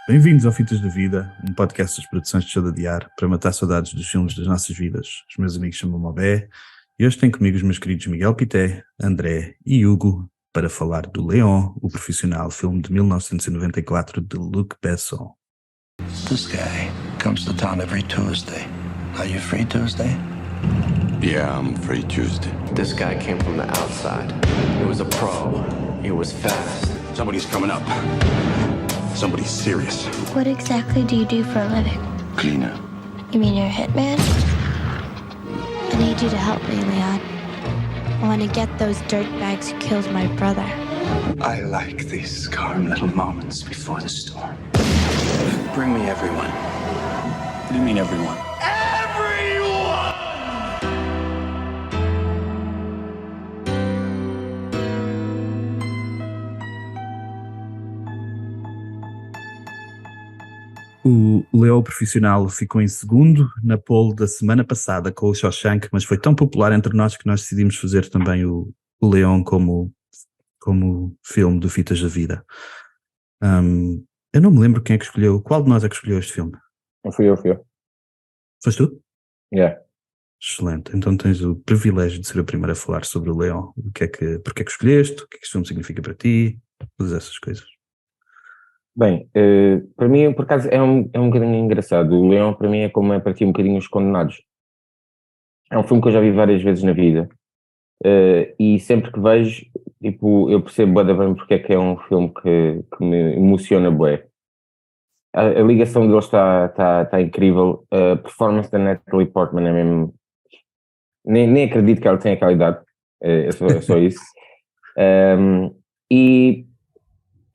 Bem-vindos ao Fitas da Vida, um podcast das produções de Show de Adiar para matar saudades dos filmes das nossas vidas. Os meus amigos chamam-me Bé e hoje tenho comigo os meus queridos Miguel Pité, André e Hugo para falar do Leon, o Profissional, filme de 1994 de Luc Besson. This guy comes to town every Tuesday. Are you free Tuesday? Yeah, I'm free Tuesday. This guy came from the outside. He was a pro. He was fast. Somebody's coming up. Somebody's serious. What exactly do you do for a living? Cleaner. You mean you're a hitman? I need you to help me, Leon. I want to get those dirtbags who killed my brother. I like these calm little moments before the storm. Bring me everyone. What do you mean, everyone? O Leon Profissional ficou em segundo na pole da semana passada com o Shawshank, mas foi tão popular entre nós que nós decidimos fazer também o Leon como filme do Fitas da Vida. Eu não me lembro quem é que escolheu. Qual de nós é que escolheu este filme? Fui eu. Foste tu? Yeah. Excelente. Então tens o privilégio de ser o primeiro a falar sobre o Leon. Porque é que escolheste? O que é que este filme significa para ti? Todas essas coisas. Bem, para mim, por acaso, é um bocadinho engraçado. O Leão, para mim, é como é para ti um bocadinho Os Condenados. É um filme que eu já vi várias vezes na vida. E sempre que vejo, tipo, eu percebo bué da bem porque é que é um filme que me emociona bué. A ligação deles está incrível. A performance da Natalie Portman é mesmo... Nem acredito que ela tenha aquela idade. É só isso. E...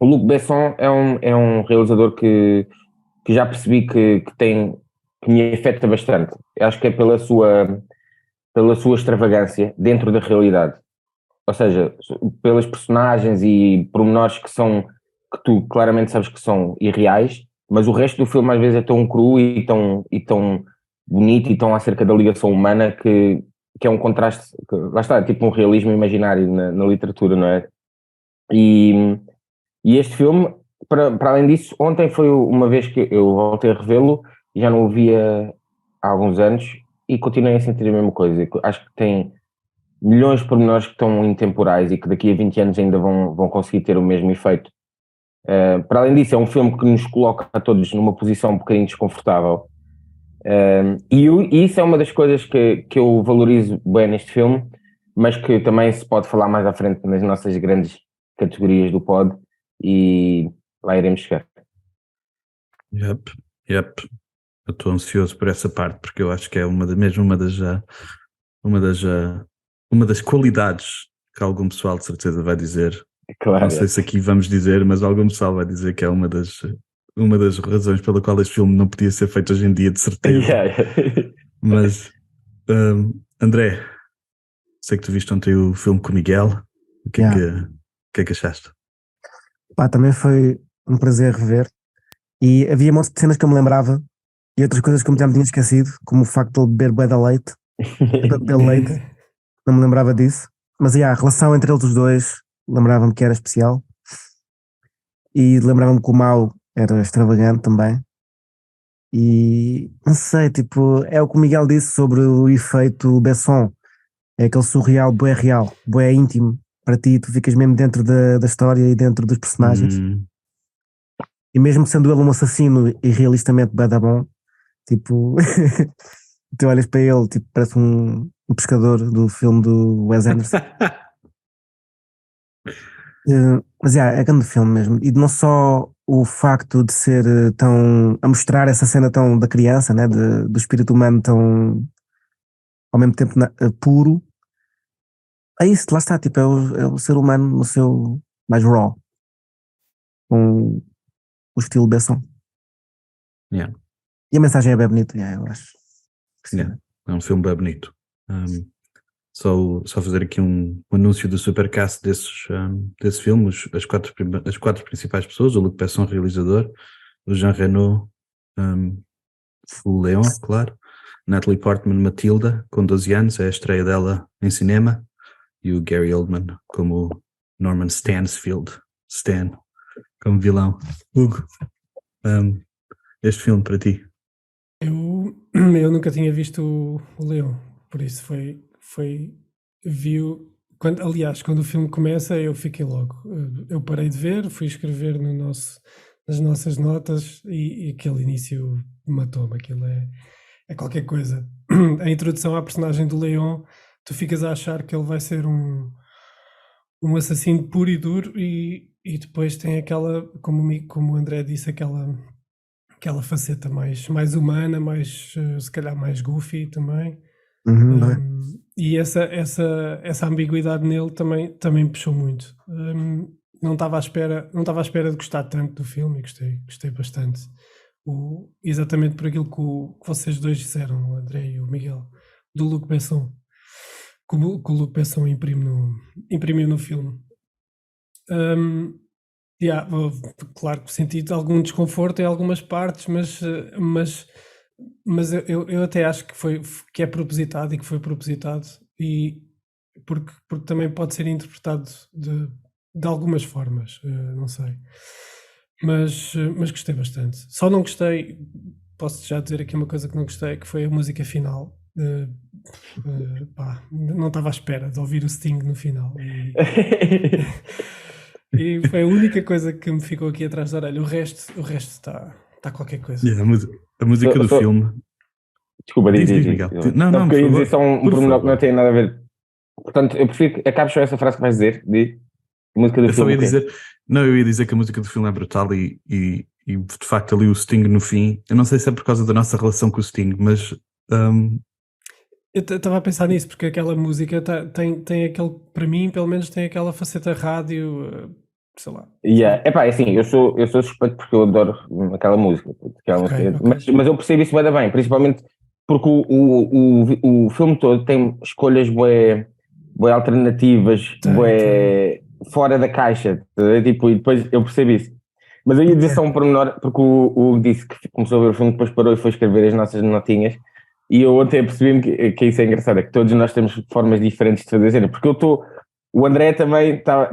O Luc Besson é um realizador que já percebi que me afeta bastante. Eu acho que é pela sua extravagância dentro da realidade. Ou seja, pelas personagens e pormenores que tu claramente sabes que são irreais, mas o resto do filme às vezes é tão cru e tão bonito e tão acerca da ligação humana que é um contraste, lá está, é tipo um realismo imaginário na literatura, não é? E este filme, para além disso, ontem foi uma vez que eu voltei a revê-lo, já não o via há alguns anos e continuei a sentir a mesma coisa. Acho que tem milhões de pormenores que estão intemporais e que daqui a 20 anos ainda vão conseguir ter o mesmo efeito. Para além disso, é um filme que nos coloca a todos numa posição um bocadinho desconfortável. E isso é uma das coisas que eu valorizo bem neste filme, mas que também se pode falar mais à frente nas nossas grandes categorias do pod. E lá iremos chegar. Yep. Eu estou ansioso por essa parte porque eu acho que é uma das qualidades que algum pessoal de certeza vai dizer. Claro, não sei se aqui vamos dizer, mas algum pessoal vai dizer que é uma das razões pela qual este filme não podia ser feito hoje em dia, de certeza. Mas André, sei que tu viste ontem o filme com o Miguel. O que é que achaste? Também foi um prazer rever e havia montes de cenas que eu me lembrava e outras coisas que eu já me tinha esquecido, como o facto de ele beber bué de leite, não me lembrava disso, mas a relação entre eles os dois lembrava-me que era especial e lembrava-me que o Mau era extravagante também e não sei, tipo, é o que o Miguel disse sobre o efeito Besson, é aquele surreal, bué real, bué íntimo. Para ti, tu ficas mesmo dentro da história e dentro dos personagens. E mesmo sendo ele um assassino e realistamente bué da bom, tipo, tu olhas para ele, tipo, parece um pescador do filme do Wes Anderson. Mas é grande filme mesmo. E não só o facto de ser a mostrar essa cena tão da criança, né, do espírito humano tão, ao mesmo tempo, puro. É isso, lá está, tipo, é o ser humano no seu mais raw, com o estilo Besson. Yeah. E a mensagem é bem bonita, eu acho. Yeah. É um filme bem bonito. Só fazer aqui um anúncio do supercast desse filme, as quatro principais pessoas: o Luc Besson, realizador, o Jean Reno, o Leon, claro, Natalie Portman, Matilda, com 12 anos, é a estreia dela em cinema. E o Gary Oldman como Norman Stansfield, Stan, como vilão. Hugo. este filme para ti? Eu nunca tinha visto o Leão, por isso aliás, quando o filme começa eu fiquei logo, eu parei de ver, fui escrever nas nossas notas e aquele início matou-me, aquilo é qualquer coisa. A introdução à personagem do Leão, tu ficas a achar que ele vai ser um assassino puro e duro e depois tem aquela, como o André disse, aquela faceta mais humana, se calhar mais goofy também. E essa ambiguidade nele também puxou muito. Não estava à espera de gostar tanto do filme e gostei bastante. Exatamente por aquilo que vocês dois disseram, o André e o Miguel, do Luc Besson, que o Luc Besson imprimiu no filme. Claro que senti algum desconforto em algumas partes, mas eu até acho que é propositado e que foi propositado, e porque também pode ser interpretado de algumas formas, não sei. Mas gostei bastante. Só não gostei, posso já dizer aqui uma coisa que não gostei, que foi a música final. Não estava à espera de ouvir o Sting no final. E foi a única coisa que me ficou aqui atrás da orelha. O resto está qualquer coisa. A música do filme. Desculpa, diz. Miguel. Não, porque eu ia dizer só um por pormenor favor. que não tem nada a ver. Portanto, eu prefiro que acabes só essa frase que vais dizer. Diz. A música do Eu só filme. eu ia dizer que a música do filme é brutal e de facto ali o Sting no fim. Eu não sei se é por causa da nossa relação com o Sting, mas eu estava a pensar nisso, porque aquela música tem aquele, para mim, pelo menos tem aquela faceta rádio, sei lá. Epá, assim, eu sou suspeito porque eu adoro aquela música. Ok. Mas eu percebo isso bem, principalmente porque o filme todo tem escolhas bué alternativas, bué fora da caixa, tipo, e depois eu percebo isso. Mas eu ia dizer só um pormenor, porque o disse que começou a ver o filme, depois parou e foi escrever as nossas notinhas. E eu ontem percebi-me que isso é engraçado, é que todos nós temos formas diferentes de fazer a cena, porque o André também está,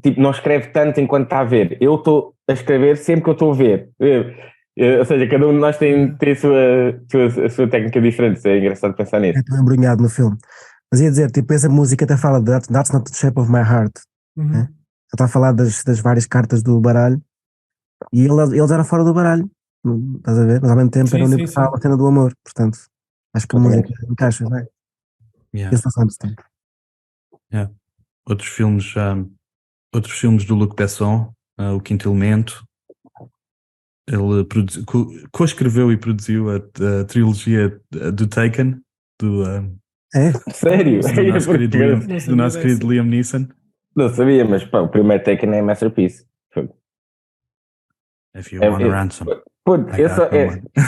tipo, não escreve tanto enquanto está a ver, eu estou a escrever sempre que eu estou a ver, ou seja, cada um de nós tem a sua técnica diferente, é engraçado pensar nisso. Estou embrulhado no filme, mas ia dizer, tipo, essa música até fala de That's Not the Shape of My Heart, né? Ele está a falar das várias cartas do baralho, e eles eram fora do baralho, estás a ver? Mas ao mesmo tempo era universal a cena do amor, portanto acho que a música encaixa, não é? Outros filmes do Luc Besson, O Quinto Elemento. Ele co-escreveu e produziu a trilogia do Taken, Sério? do nosso querido Liam Neeson. Não sabia, mas pá, o primeiro Taken é Masterpiece. If you want a ransom.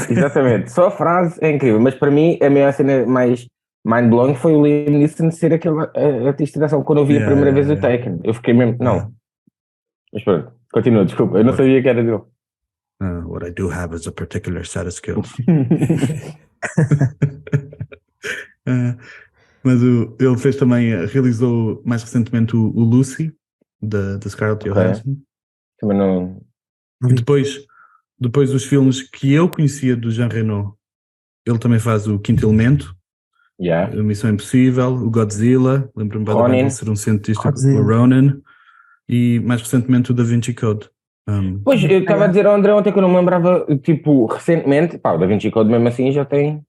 Exatamente, só a frase é incrível, mas para mim a minha cena mais mind-blowing foi o Liam Neeson ser aquele artista de ação. Quando eu vi a primeira vez o Taken, eu fiquei mesmo, não. Mas pronto, continua, desculpa, eu não sabia que era dele. What I do have is a particular set of skills. Mas ele fez também, realizou mais recentemente o Lucy, da Scarlett Johansson. Também não... Depois os filmes que eu conhecia do Jean Reno, ele também faz o Quinto Elemento, a Missão Impossível, o Godzilla, lembro-me bem de ser um cientista, o Ronin, e mais recentemente o Da Vinci Code. Pois, eu estava a dizer ao André ontem que eu não me lembrava, tipo, recentemente, o Da Vinci Code mesmo assim já tem...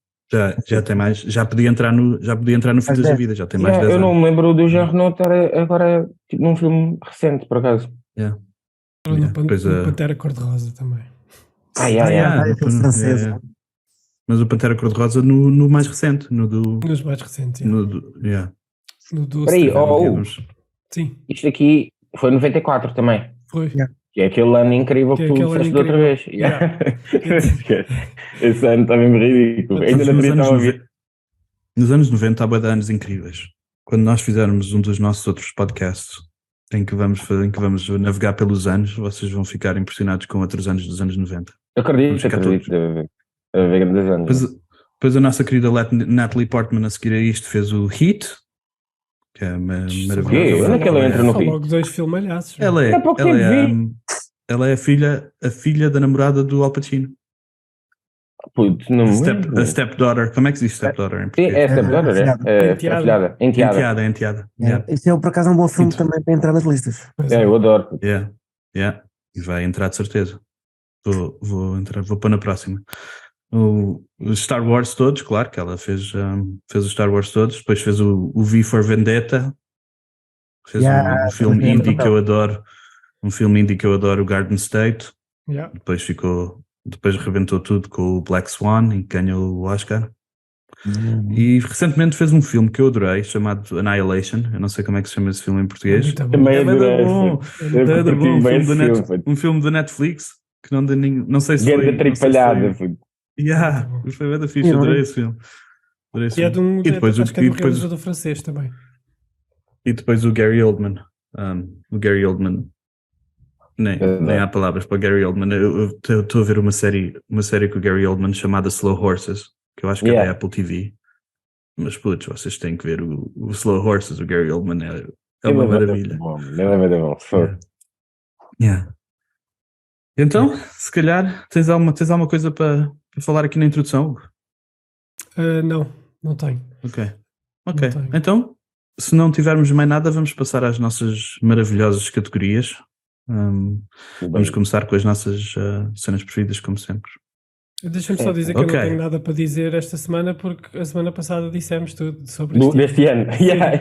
Já tem mais, já podia entrar no fim da vida, já tem mais 10 anos. Eu não me lembro do Jean Reno estar agora tipo, num filme recente, por acaso. No Pantera Cor-de-Rosa também. Francesa. Mas o Pantera Cor-de-Rosa no mais recente, nos mais recentes. No do Peraí, sim. Isto aqui foi 94 também. Foi. Que é aquele ano incrível que tu disseste da outra vez. Esse ano está mesmo ridículo. Ainda não teria estado a ver. Nos anos 90 há bué de anos incríveis. Quando nós fizermos um dos nossos outros podcasts em que vamos navegar pelos anos, vocês vão ficar impressionados com outros anos dos anos 90. Eu acredito. Deve haver grandes anos. Depois a nossa querida Natalie Portman, a seguir a isto, fez o Heat, que é maravilhoso. Onde é que ela entra no Heat? Logo 2 filmalhaços. Ela é ela é a filha da namorada do Al Pacino. Putz, não me A lembro. stepdaughter. Como é que se diz stepdaughter em Sim, português? é stepdaughter, Enteada. é Enteada. enteada. Enteada. É, Yeah. Isso é por acaso um bom filme Então. também para entrar nas listas. Pois É, é. eu adoro. Yeah. E vai entrar de certeza. Vou pôr na próxima. Os Star Wars todos, claro que ela fez os Star Wars todos, depois fez o V for Vendetta, fez Yeah, um filme também indie é que eu adoro, o Garden State, Yeah. depois rebentou tudo com o Black Swan, em que ganhou o Oscar. E recentemente fez um filme que eu adorei, chamado Annihilation. Eu não sei como é que se chama esse filme em português. Muito bom. Também É bué da adorei. bom. Eu É da curti bom, bem esse filme, um filme da Netflix que não deu não sei se Grande foi. tripalhada. Não sei se foi. Yeah, Muito bom. foi bem da fixe, adorei esse filme. Adorei esse E é filme. de um, acho que é e do depois, realizador francês também. e depois o Gary Oldman. O Gary Oldman. Nem há palavras para o Gary Oldman. Eu estou a ver uma série com o Gary Oldman chamada Slow Horses, que eu acho que é da Apple TV. Mas putz, vocês têm que ver o Slow Horses, o Gary Oldman é uma maravilha. Ele é muito bom. Yeah. Então, se calhar, tens alguma coisa para falar aqui na introdução? Não tenho. Ok. Não tenho. Então, se não tivermos mais nada, vamos passar às nossas maravilhosas categorias. Vamos começar com as nossas cenas preferidas, como sempre. Deixa-me só dizer que eu Ok. não tenho nada para dizer esta semana, porque a semana passada dissemos tudo sobre isto. Deste ano. Yeah.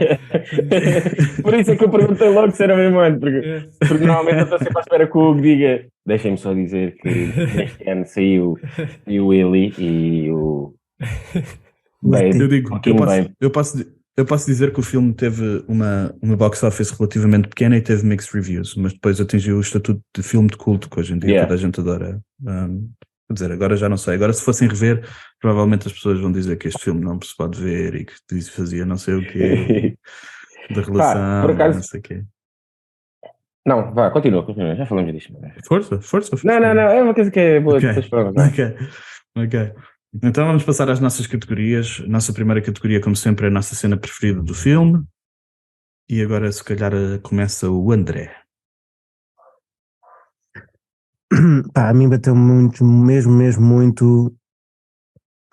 Por isso é que eu perguntei logo se era mesmo ano, porque normalmente eu estou sempre à espera que o Hugo diga. Deixem-me só dizer que este ano saiu o Eli e o Babe. Eu digo, Pouquinho bem. eu posso dizer que o filme teve uma box office relativamente pequena e teve mixed reviews, mas depois atingiu o estatuto de filme de culto que hoje em dia Yeah. toda a gente adora. Quer dizer, agora já não sei. Agora, se fossem rever, provavelmente as pessoas vão dizer que este filme não se pode ver e que fazia não sei o quê da relação, por acaso- não sei o quê. Não, vá, continua, já falamos disto. Força. Não, é uma coisa que é boa. Ok. Depois falamos, não é? Ok. Então vamos passar às nossas categorias. Nossa primeira categoria, como sempre, é a nossa cena preferida do filme. E agora, se calhar, começa o André. Pá, a mim bateu muito, mesmo muito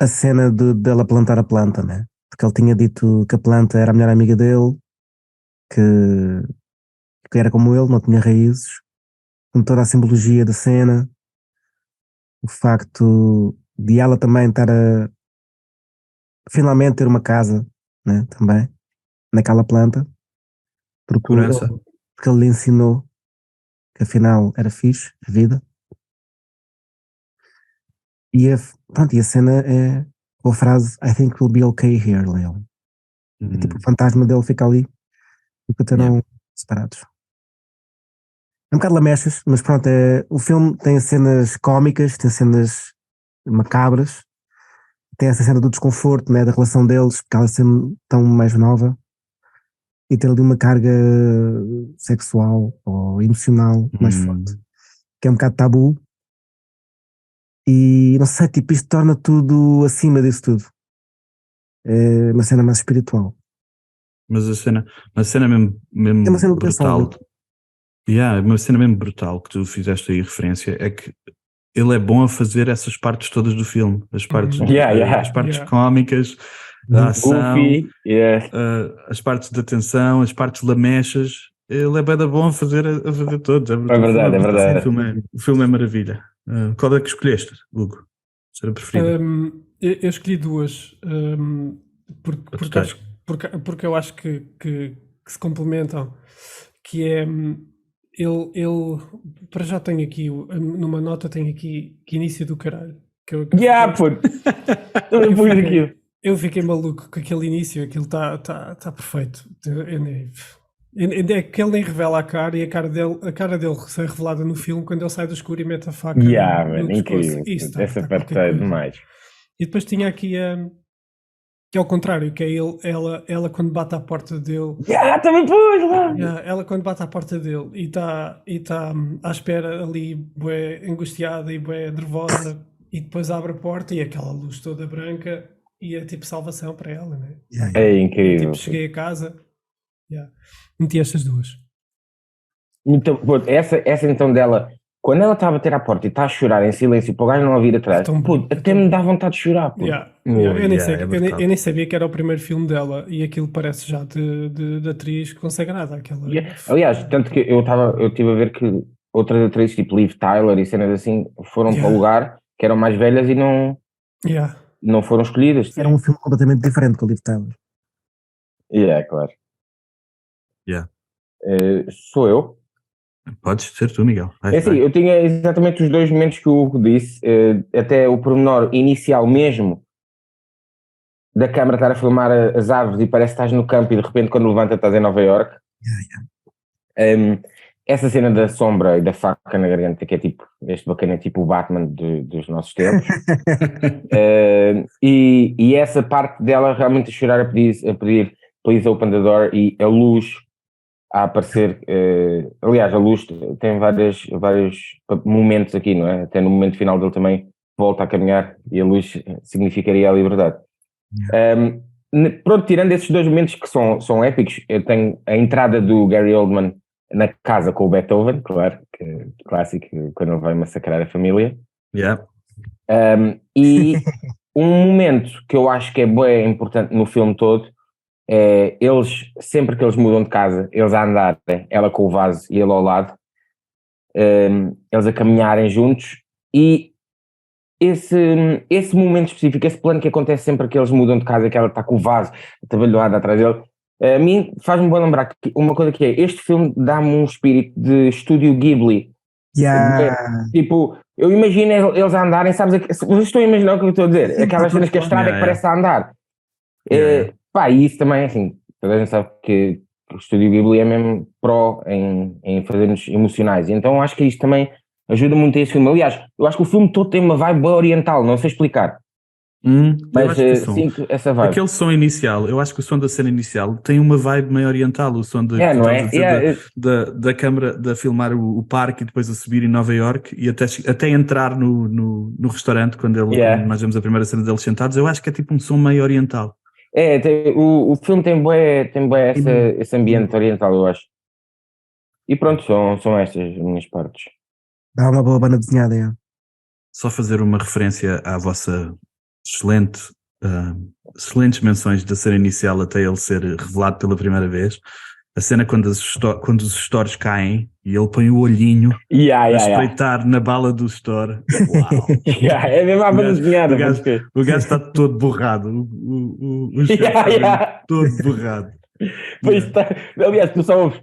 a cena dela plantar a planta, né? Porque ele tinha dito que a planta era a melhor amiga dele, que era como ele, não tinha raízes, com toda a simbologia da cena, o facto de ela também estar a finalmente ter uma casa, né? Também, naquela planta, porque Segurança. porque ele lhe ensinou que afinal era fixe, a vida. E a cena é com a frase I think we'll be okay here, Leon. É tipo o fantasma dele fica ali e continuam separados. É um bocado lamechas, mas pronto, o filme tem cenas cómicas, tem cenas macabras, tem essa cena do desconforto, né, da relação deles, porque ela é sempre tão mais nova e ter ali uma carga sexual ou emocional mais forte, que é um bocado tabu. E não sei, tipo, isto torna tudo acima disso tudo. É uma cena mais espiritual. Mas a cena mesmo É uma cena de brutal. pensar. Uma cena mesmo brutal que tu fizeste aí referência é que ele é bom a fazer essas partes todas do filme. As partes, as partes cómicas, a ação, Goofy, as partes de atenção, as partes lamechas. Ele é bem da bom a fazer todos. É verdade. O filme é maravilha. Qual é que escolheste, Hugo? Será preferida? Eu escolhi duas, porque eu acho que se complementam, que é ele para já tenho aqui numa nota, tenho aqui que início do caralho. Eu fiquei maluco com aquele início, aquilo está perfeito. É que ele nem revela a cara, e a cara dele sai revelada no filme quando ele sai do escuro e mete a faca no incrível. pescoço. Essa parte é demais. E depois tinha aqui que é ao contrário, que é ela quando bate à porta dele. Também pôs! Ela quando bate à porta dele e está à espera ali, bué angustiada e bué nervosa, e depois abre a porta e aquela luz toda branca e é tipo salvação para ela, né? É incrível. Tipo, cheguei a casa. Meti estas duas. Então, essa então dela, quando ela está a bater à porta e está a chorar em silêncio para o gajo não a vir atrás, Tão pô, bom, até me dá vontade de chorar, pô. Yeah. Oh, Eu nem sei, é eu nem- brutal. eu nem sabia que era o primeiro filme dela e aquilo parece já de atriz consagrada. Aquela... Aliás, tanto que eu estive a ver que outras atrizes, tipo Liv Tyler e cenas assim, foram para o lugar, que eram mais velhas e Yeah. não foram escolhidas. Era um filme completamente diferente com o Liv Tyler. Claro. Yeah. Sou eu. Podes ser tu, Miguel. Vai, É assim, vai. eu tinha exatamente os dois momentos que o Hugo disse, até o pormenor inicial mesmo, da câmara estar a filmar as árvores e parece que estás no campo e de repente quando levanta estás em Nova York. Essa cena da sombra e da faca na garganta, que é tipo, este bacana é tipo o Batman dos nossos tempos. E essa parte dela realmente a chorar a pedir please open the door, e a luz a aparecer, aliás a luz tem vários momentos aqui, não é? Até no momento final dele também volta a caminhar e a luz significaria a liberdade. Pronto, tirando esses dois momentos que são épicos, eu tenho a entrada do Gary Oldman na casa com o Beethoven, claro, que é clássico, quando ele vai massacrar a família. Yeah. E um momento que eu acho que é bem importante no filme todo é eles, sempre que eles mudam de casa, eles a andarem, ela com o vaso e ele ao lado, eles a caminharem juntos, e esse momento específico, esse plano que acontece sempre que eles mudam de casa, que ela está com o vaso atabalhoado atrás dele, a mim faz-me bom lembrar que uma coisa que é, este filme dá-me um espírito de estúdio Ghibli. Tipo, eu imagino eles a andarem, sabes, vocês estão a imaginar o que eu estou a dizer? Aquelas cenas que a estrada que parece a andar. Pá, e isso também, assim, toda a gente sabe que o estúdio Ghibli é mesmo pró em fazer-nos emocionais, e então acho que isto também ajuda muito a esse filme. Aliás, eu acho que o filme todo tem uma vibe boa oriental, não sei explicar. Mas sinto essa vibe. Aquele som inicial, eu acho que o som da cena inicial tem uma vibe meio oriental, o som não é? Da câmara de filmar o parque e depois a subir em Nova York e até entrar no restaurante quando nós vemos a primeira cena deles sentados, eu acho que é tipo um som meio oriental. O filme tem bué esse ambiente oriental, eu acho. E pronto, são estas as minhas partes. Dá uma boa banda desenhada, é. Só fazer uma referência à vossa excelentes menções da cena inicial até ele ser revelado pela primeira vez. A cena quando os stores caem e ele põe o olhinho a espreitar na bala do store. Uau! É mesmo a banda desenhada. O gajo está todo borrado. O chefe está todo borrado. Pois está. Aliás, tu só ouves.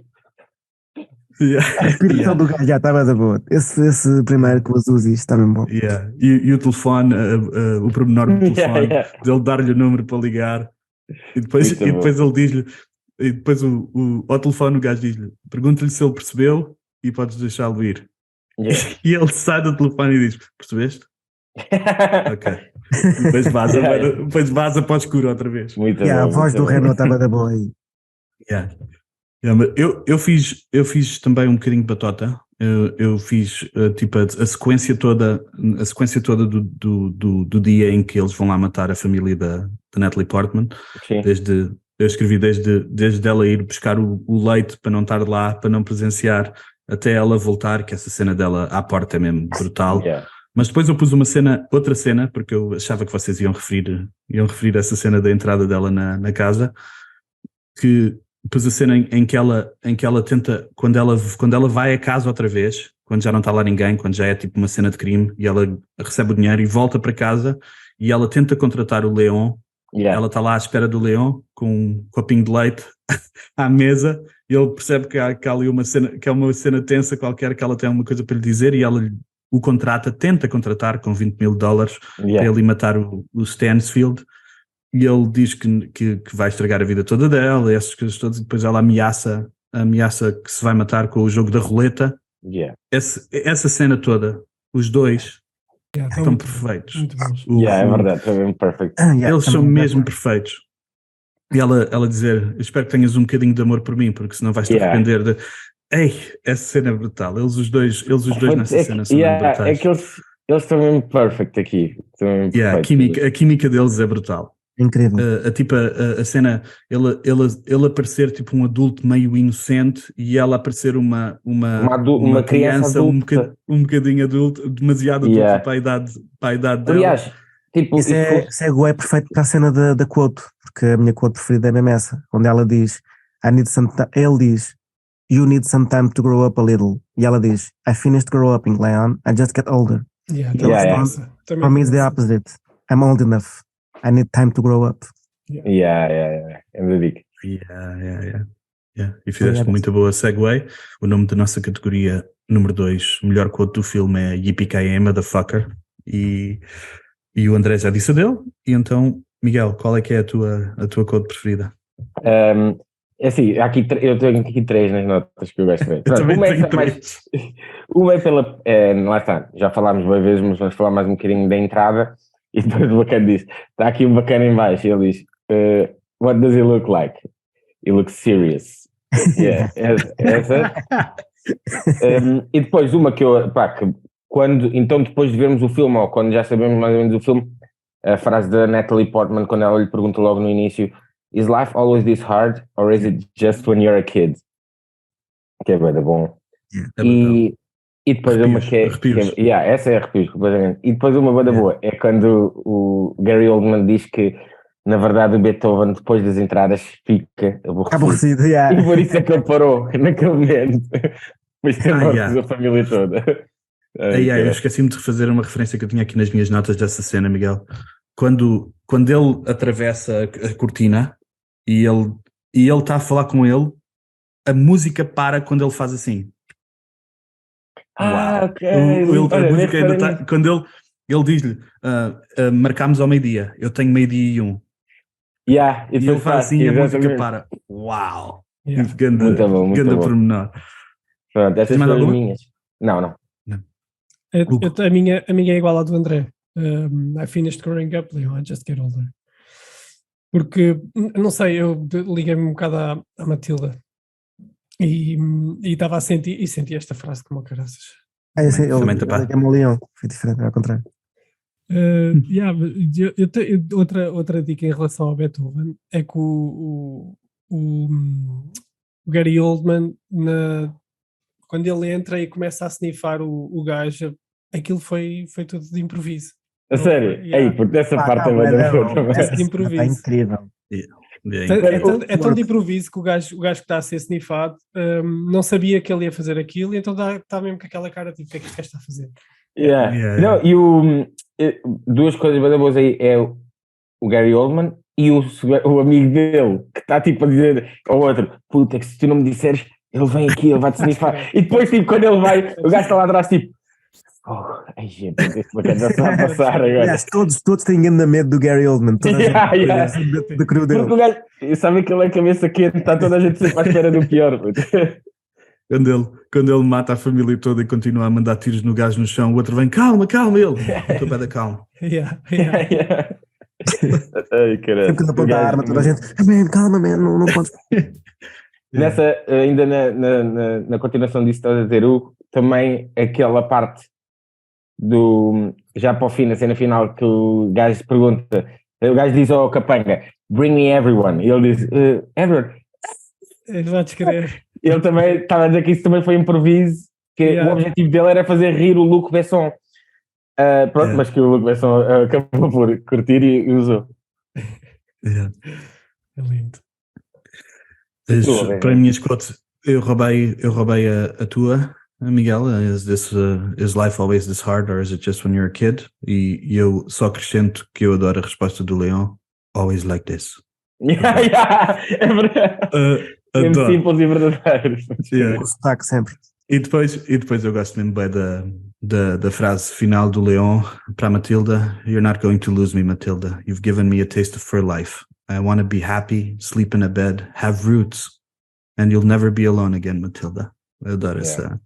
A inspiração do gajo já estava da boa. Esse primeiro com os Uzis está mesmo bom. E o telefone, o pormenor do telefone, dele dar-lhe o número para ligar, e depois ele diz-lhe, e depois ao telefone o gajo diz-lhe, pergunta-lhe se ele percebeu e podes deixá-lo ir. E ele sai do telefone e diz, percebeste? Ok. E depois vaza para o escuro outra vez. A voz do Renault estava da boa aí. Eu fiz também um bocadinho de batota. Eu fiz tipo a sequência toda do dia em que eles vão lá matar a família da Natalie Portman. Eu escrevi desde ela ir buscar o leite para não estar lá, para não presenciar, até ela voltar, que essa cena dela à porta é mesmo brutal. Mas depois eu pus outra cena, porque eu achava que vocês iam referir essa cena da entrada dela na casa, que pus a cena em que ela tenta, quando ela vai a casa outra vez, quando já não está lá ninguém, quando já é tipo uma cena de crime, e ela recebe o dinheiro e volta para casa, e ela tenta contratar o Leon. Ela está lá à espera do Leon com um copinho de leite à mesa, e ele percebe que há ali uma cena, que é uma cena tensa qualquer, que ela tem alguma coisa para lhe dizer, e ela tenta contratar com $20 mil para ele matar o Stansfield. E ele diz que vai estragar a vida toda dela, essas coisas todas, e depois ela ameaça que se vai matar com o jogo da roleta. Essa cena toda, os dois estão perfeitos. Muito bons. É verdade, estão mesmo perfeitos. Eles são mesmo perfeitos. E ela dizer, eu espero que tenhas um bocadinho de amor por mim, porque senão vais-te arrepender de... Ei, essa cena é brutal. Eles os dois nessa cena são brutais. É que eles estão mesmo perfect aqui. A química deles é brutal. Incrível. A cena, ele aparecer tipo um adulto meio inocente e ela aparecer uma criança adulta. um bocadinho adulto, demasiado adulto para a idade dela. Aliás, tipo, Isso é segue perfeito para a cena da quote, porque a minha quote preferida é mesmo essa, onde ela diz, ele diz, you need some time to grow up a little. E ela diz, I finished growing, Leon, I just get older. E ele responde, for me it's the opposite. I'm old enough. I need time to grow up. É uma dica. E fizeste muito boa segue. O nome da nossa categoria número 2, melhor quote do filme é Yippee-ki-yay, motherfucker. E o André já disse a dele. E então, Miguel, qual é que é a tua quote preferida? Assim, eu tenho aqui 3 nas notas que eu gosto de ver. Uma é pela... lá está, já falámos várias vezes, mas vamos falar mais um bocadinho da entrada. E depois o bacana diz, está aqui um bacana em baixo, e ele diz, what does he look like? He looks serious. Essa. E depois uma que eu, então depois de vermos o filme, ou quando já sabemos mais ou menos o filme, a frase da Natalie Portman, quando ela lhe pergunta logo no início, is life always this hard, or is it just when you're a kid? Que é bem bom. E depois uma essa é arrepios, completamente. E depois uma banda boa é quando o Gary Oldman diz que na verdade o Beethoven depois das entradas fica aborrecido. E por isso é que ele parou naquele momento. Depois tem a família toda. Eu esqueci-me de refazer uma referência que eu tinha aqui nas minhas notas dessa cena, Miguel. Quando ele atravessa a cortina e ele está a falar com ele, a música para quando ele faz assim. Ok. A música ainda está. Quando ele diz-lhe, marcámos ao meio-dia, eu tenho 12:01. E ele faz assim e a música para. Uau! Ganda pormenor. Pronto, essas são as minhas. Não. A minha é igual à do André. I finished growing up, Leon, I just get older. Porque, não sei, eu liguei-me um bocado à Matilda. E estava a sentir, e senti esta frase como caraças. Também é um leão, foi diferente, ao contrário. Outra dica em relação ao Beethoven é que o Gary Oldman, quando ele entra e começa a snifar o gajo, aquilo foi tudo de improviso. A sério? Porque essa parte é de improviso. É incrível. É tão de improviso que o gajo que está a ser snifado não sabia que ele ia fazer aquilo, e então está mesmo com aquela cara tipo, o que é que este gajo está a fazer? Não, e duas coisas bem boas aí é o Gary Oldman e o amigo dele que está tipo a dizer ao outro, puta, que se tu não me disseres, ele vem aqui, ele vai-te snifar. E depois tipo, quando ele vai, o gajo está lá atrás tipo, gente, este bacana já está a passar agora. Aliás, todos têm grande medo do Gary Oldman, toda a gente do crew dele. Porque o gajo, sabe que ele é cabeça quente, está toda a gente sempre à espera do pior. Quando ele mata a família toda e continua a mandar tiros no gajo no chão, o outro vem, calma, ele. Estou bem da calma. Ai, caralho. Sempre que aponta a arma, toda a gente, calma, não podes. Nessa, ainda na continuação disso, estás a dizer, também aquela parte já para o fim, na cena final, que o gajo pergunta, o gajo diz ao capanga, bring me everyone, e ele diz, everyone. Ele vai descrever. Ele também estava a dizer que isso também foi improviso, que o objetivo dele era fazer rir o Luc Besson. Mas que o Luc Besson acabou por curtir e usou. É lindo. Para minhas quotes, eu roubei a tua, Miguel. Is life always this hard, or is it just when you're a kid? E eu só acrescento que eu adoro a resposta do Leão, always like this. É verdade. Sempre simples e verdadeiros. O sotaque sempre. E depois eu gosto mesmo bem da frase final do Leon para a Matilda. You're not going to lose me, Matilda. You've given me a taste for life. I want to be happy, sleep in a bed, have roots, and you'll never be alone again, Matilda. Eu adoro essa.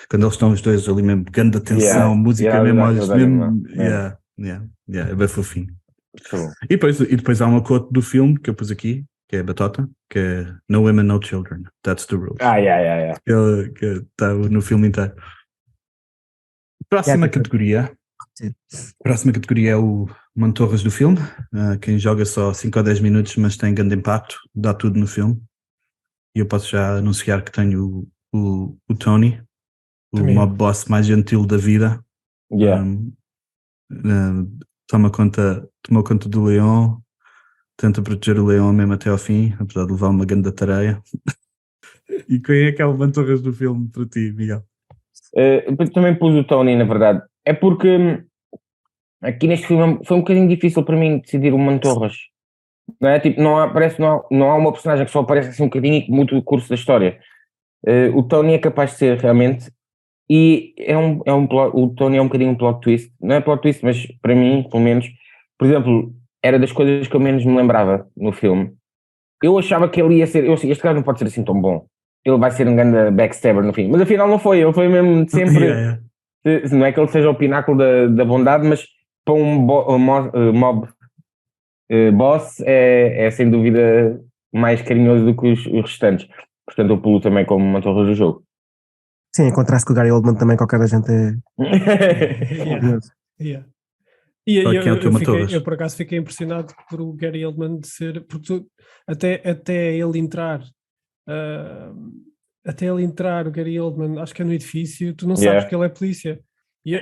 Quando eles estão os dois ali mesmo, pegando atenção, música mesmo. É bem fofinho. E depois há uma quote do filme que eu pus aqui, que é Batota, que é No women, no children. That's the rule. Que está no filme inteiro. Próxima categoria. Próxima categoria é o Mantorras do filme. Quem joga só 5 ou 10 minutos, mas tem grande impacto, dá tudo no filme. E eu posso já anunciar que tenho o Tony, o Também. mob boss mais gentil da vida. Yeah. Tomou conta do Leon, tenta proteger o Leon mesmo até ao fim, apesar de levar uma grande tareia. E quem é que é o Mantorras do filme para ti, Miguel? Eu também pus o Tony, na verdade. É porque aqui neste filme foi um bocadinho difícil para mim decidir o Mantorras. Não é? Tipo, não há uma personagem que só aparece assim um bocadinho e que muda o curso da história. O Tony é capaz de ser realmente, e o Tony é um bocadinho um plot twist. Não é plot twist, mas para mim, pelo menos, por exemplo, era das coisas que eu menos me lembrava no filme. Eu achava que ele ia ser, este gajo não pode ser assim tão bom. Ele vai ser um grande backstabber no fim. Mas afinal não foi, ele foi mesmo sempre. Yeah. Não é que ele seja o pináculo da bondade, mas para um mob boss é sem dúvida mais carinhoso do que os restantes. Portanto, eu pulo também como Mantorras do jogo. Sim, em contraste com o Gary Oldman também qualquer gente é... Yeah. E Qual é que é o teu Mantorras? eu por acaso fiquei impressionado por o Gary Oldman de ser, porque até ele entrar, o Gary Oldman, acho que é no edifício, tu não sabes que ele é polícia. E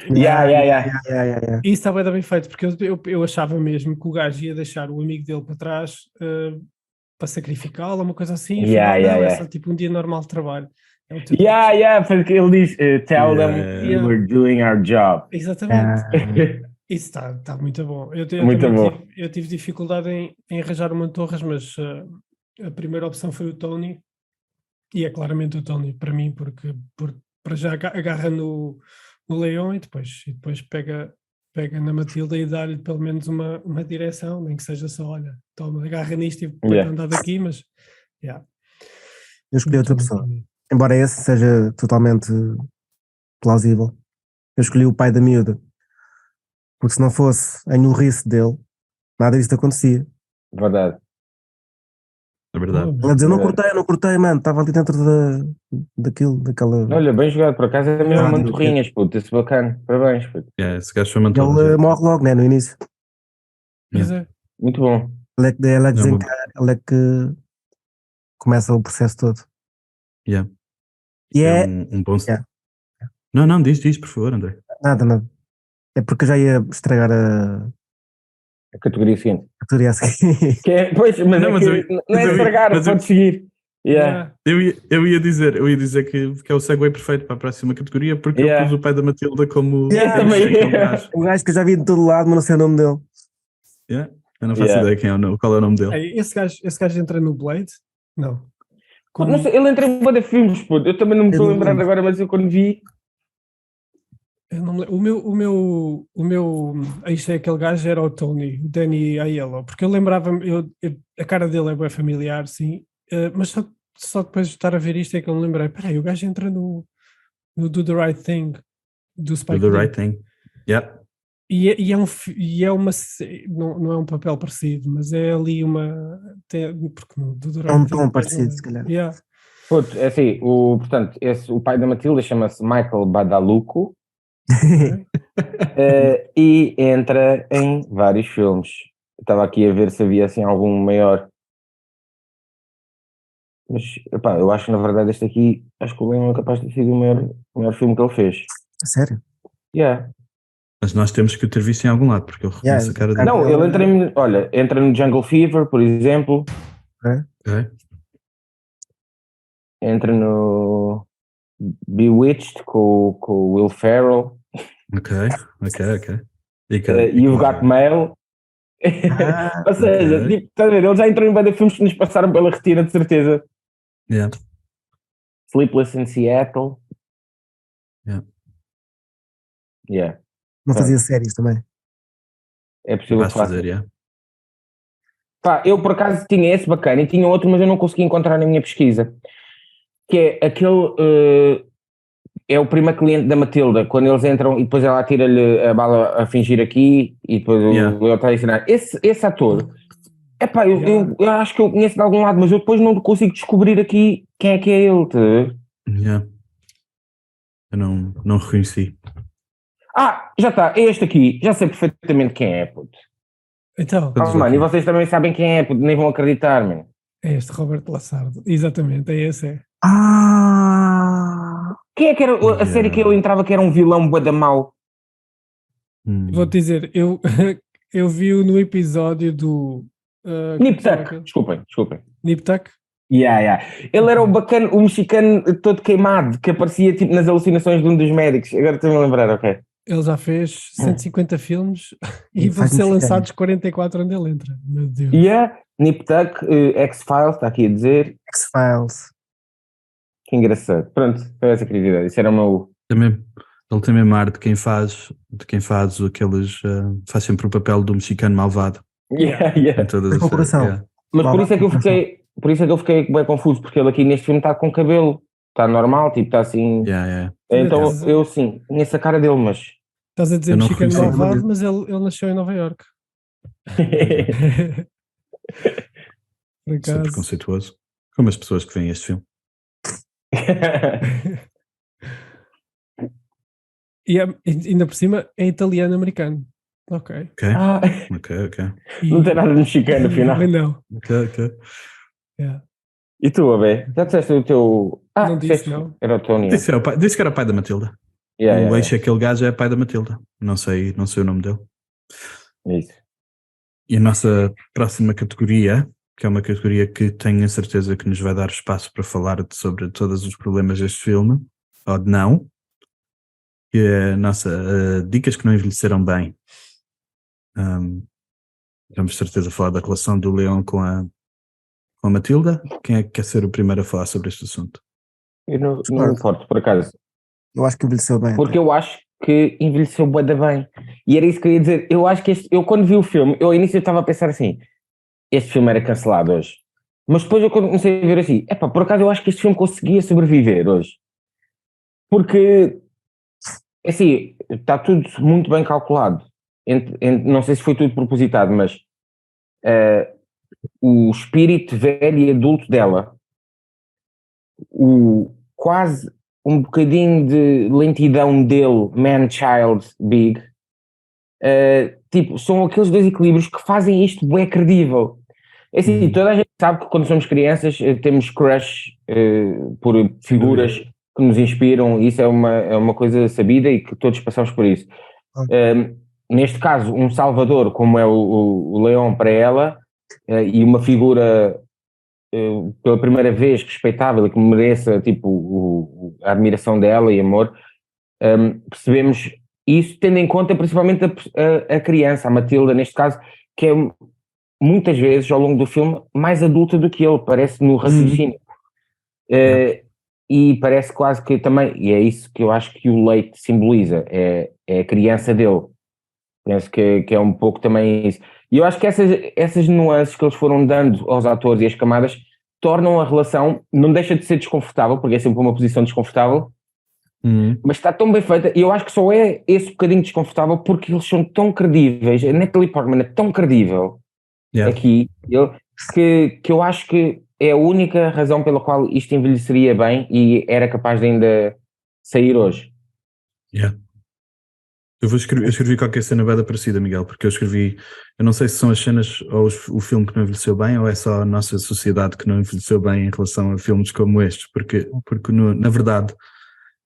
isso está bem feito, porque eu achava mesmo que o gajo ia deixar o amigo dele para trás para sacrificá-lo, uma coisa assim, é só tipo um dia normal de trabalho. Porque ele diz, tell them we're doing our job. Exatamente. Isso está muito bom. Eu tive dificuldade em arranjar o Mantorras, mas a primeira opção foi o Tony, e é claramente o Tony para mim, porque para já agarra no Leon e depois pega na Matilda e dá-lhe pelo menos uma direção, nem que seja só, olha, toma, agarra nisto e pode andar daqui, mas eu escolhi outra pessoa. Embora esse seja totalmente plausível, eu escolhi o pai da miúda. Porque se não fosse a nurrice dele, nada disto acontecia. Verdade. É verdade. Ela dizia, não cortei, mano, estava ali dentro daquela... Olha, bem jogado, por acaso é mesmo mantorrinhas, puto, esse bacana, parabéns, puto. Esse gajo foi Mantorras. Ele morre logo, né, no início. Muito bom. Ele é que começa o processo todo. E é um bom... Não, diz, por favor, André. Nada. É porque eu já ia estragar a categoria seguinte. Categoria seguinte. Pois, mas não é estragar, pode seguir. Eu ia dizer que é o segue perfeito para a próxima categoria, porque eu pus o pai da Matilda como o gajo que eu já vi de todo lado, mas não sei o nome dele. Eu não faço ideia qual é o nome dele. Esse gajo entra no Blade? Não. Não sei, ele entra em uma de filmes, pô. Eu também não me estou a lembrar agora, mas eu quando vi. Eu não me lembro. O meu isto é aquele gajo, era o Tony, o Danny Aiello, porque eu lembrava-me, a cara dele é bem familiar, sim, mas só depois de estar a ver isto é que eu me lembrei, peraí, o gajo entra no Do the Right Thing, do Spike Lee. Do the Right Thing, não é um papel parecido, mas é ali porque no Do the Right é um Thing, tom parecido, se calhar. Puto, é assim, portanto, o pai da Matilda chama-se Michael Badalucco. E entra em vários filmes. Estava aqui a ver se havia assim algum maior, mas eu acho que na verdade este aqui, acho que o Leon é capaz de ter sido o maior filme que ele fez. Sério? Mas nós temos que o ter visto em algum lado, porque eu reconheço a cara dele. Não, ele entra no Jungle Fever, por exemplo. Entra no Bewitched com o Will Ferrell. Ok. You've Got Mail. Ou seja, tipo, ele já entrou em vários filmes que nos passaram pela retina, de certeza. Sleepless in Seattle. Não fazia séries também. É possível que faça. Eu por acaso tinha esse bacana e tinha outro, mas eu não consegui encontrar na minha pesquisa. Que é aquele... é o primeiro cliente da Matilda, quando eles entram e depois ela atira-lhe a bala a fingir aqui e depois ele está a ensinar. Esse ator, eu acho que eu conheço de algum lado, mas eu depois não consigo descobrir aqui quem é que é ele. Eu não reconheci. Já está, é este aqui, já sei perfeitamente quem é, puto. Então, Mano, e vocês também sabem quem é, puto, nem vão acreditar, mano. é este Roberto Lassardo. Exatamente, é esse. Quem é que era a série que ele entrava que era um vilão bué da mau? Vou-te dizer, eu vi-o no episódio do... Nip Tuck, desculpem. Nip Tuck? Yeah. Ele era o bacana, o mexicano todo queimado, que aparecia tipo nas alucinações de um dos médicos. Agora estou-me a lembrar, ok. Ele já fez 150 filmes e vão ser lançados 44 onde ele entra. Meu Deus. Nip Tuck, X-Files, está aqui a dizer. X-Files. Que engraçado. Pronto, foi essa curiosidade. Isso era o meu... Ele tem mesmo ar de quem faz aqueles... faz sempre o papel do mexicano malvado. Em todas as séries. Mas por isso é que eu fiquei bem confuso, porque ele aqui neste filme está com cabelo. Está normal, tipo, está assim... Então eu sim, conheço a cara dele, mas... Estás a dizer mexicano malvado, mas ele nasceu em Nova Iorque. Isso é preconceituoso. Como as pessoas que veem este filme. E ainda por cima é italiano-americano. Ok. Não tem nada de mexicano, afinal. Não. Ok. Yeah. E tu, Abé? Já disseste o teu... não disse, não. Era o Tony. Disse que era o pai da Matilda. O eixo aquele gajo é pai da Matilda. Não sei o nome dele. É isso. E a nossa próxima categoria, que é uma categoria que tenho a certeza que nos vai dar espaço para falar sobre todos os problemas deste filme, ou de não, que é a nossa dicas que não envelheceram bem. Vamos de certeza falar da relação do Leão com a Matilda. Quem é que quer ser o primeiro a falar sobre este assunto? Eu não importo, por acaso. Eu acho que envelheceu bem. Porque eu acho que envelheceu bué da bem. E era isso que eu ia dizer. Eu acho que eu quando vi o filme, eu ao início estava a pensar assim, este filme era cancelado hoje. Mas depois eu comecei a ver assim, por acaso eu acho que este filme conseguia sobreviver hoje. Porque, assim, está tudo muito bem calculado. Não sei se foi tudo propositado, mas o espírito velho e adulto dela, quase um bocadinho de lentidão dele, man-child big, tipo, são aqueles dois equilíbrios que fazem isto bué credível. É assim, toda a gente sabe que quando somos crianças temos crush por figuras que nos inspiram, isso é uma coisa sabida e que todos passamos por isso. Neste caso, um salvador como é o Leão para ela, e uma figura pela primeira vez respeitável e que mereça tipo, a admiração dela e amor, percebemos isso tendo em conta principalmente a criança, a Matilda neste caso, que é muitas vezes ao longo do filme mais adulta do que ele, parece no raciocínio. E parece quase que também, e é isso que eu acho que o leite simboliza, é a criança dele. Penso que é um pouco também isso. E eu acho que essas nuances que eles foram dando aos atores e as camadas tornam a relação, não deixa de ser desconfortável, porque é sempre uma posição desconfortável, mas está tão bem feita, e eu acho que só é esse bocadinho desconfortável porque eles são tão credíveis. A Natalie Portman é tão credível aqui, que eu acho que é a única razão pela qual isto envelheceria bem e era capaz de ainda sair hoje. Eu escrevi qualquer cena bem parecida, Miguel, porque eu não sei se são as cenas ou o filme que não envelheceu bem ou é só a nossa sociedade que não envelheceu bem em relação a filmes como estes, porque na verdade,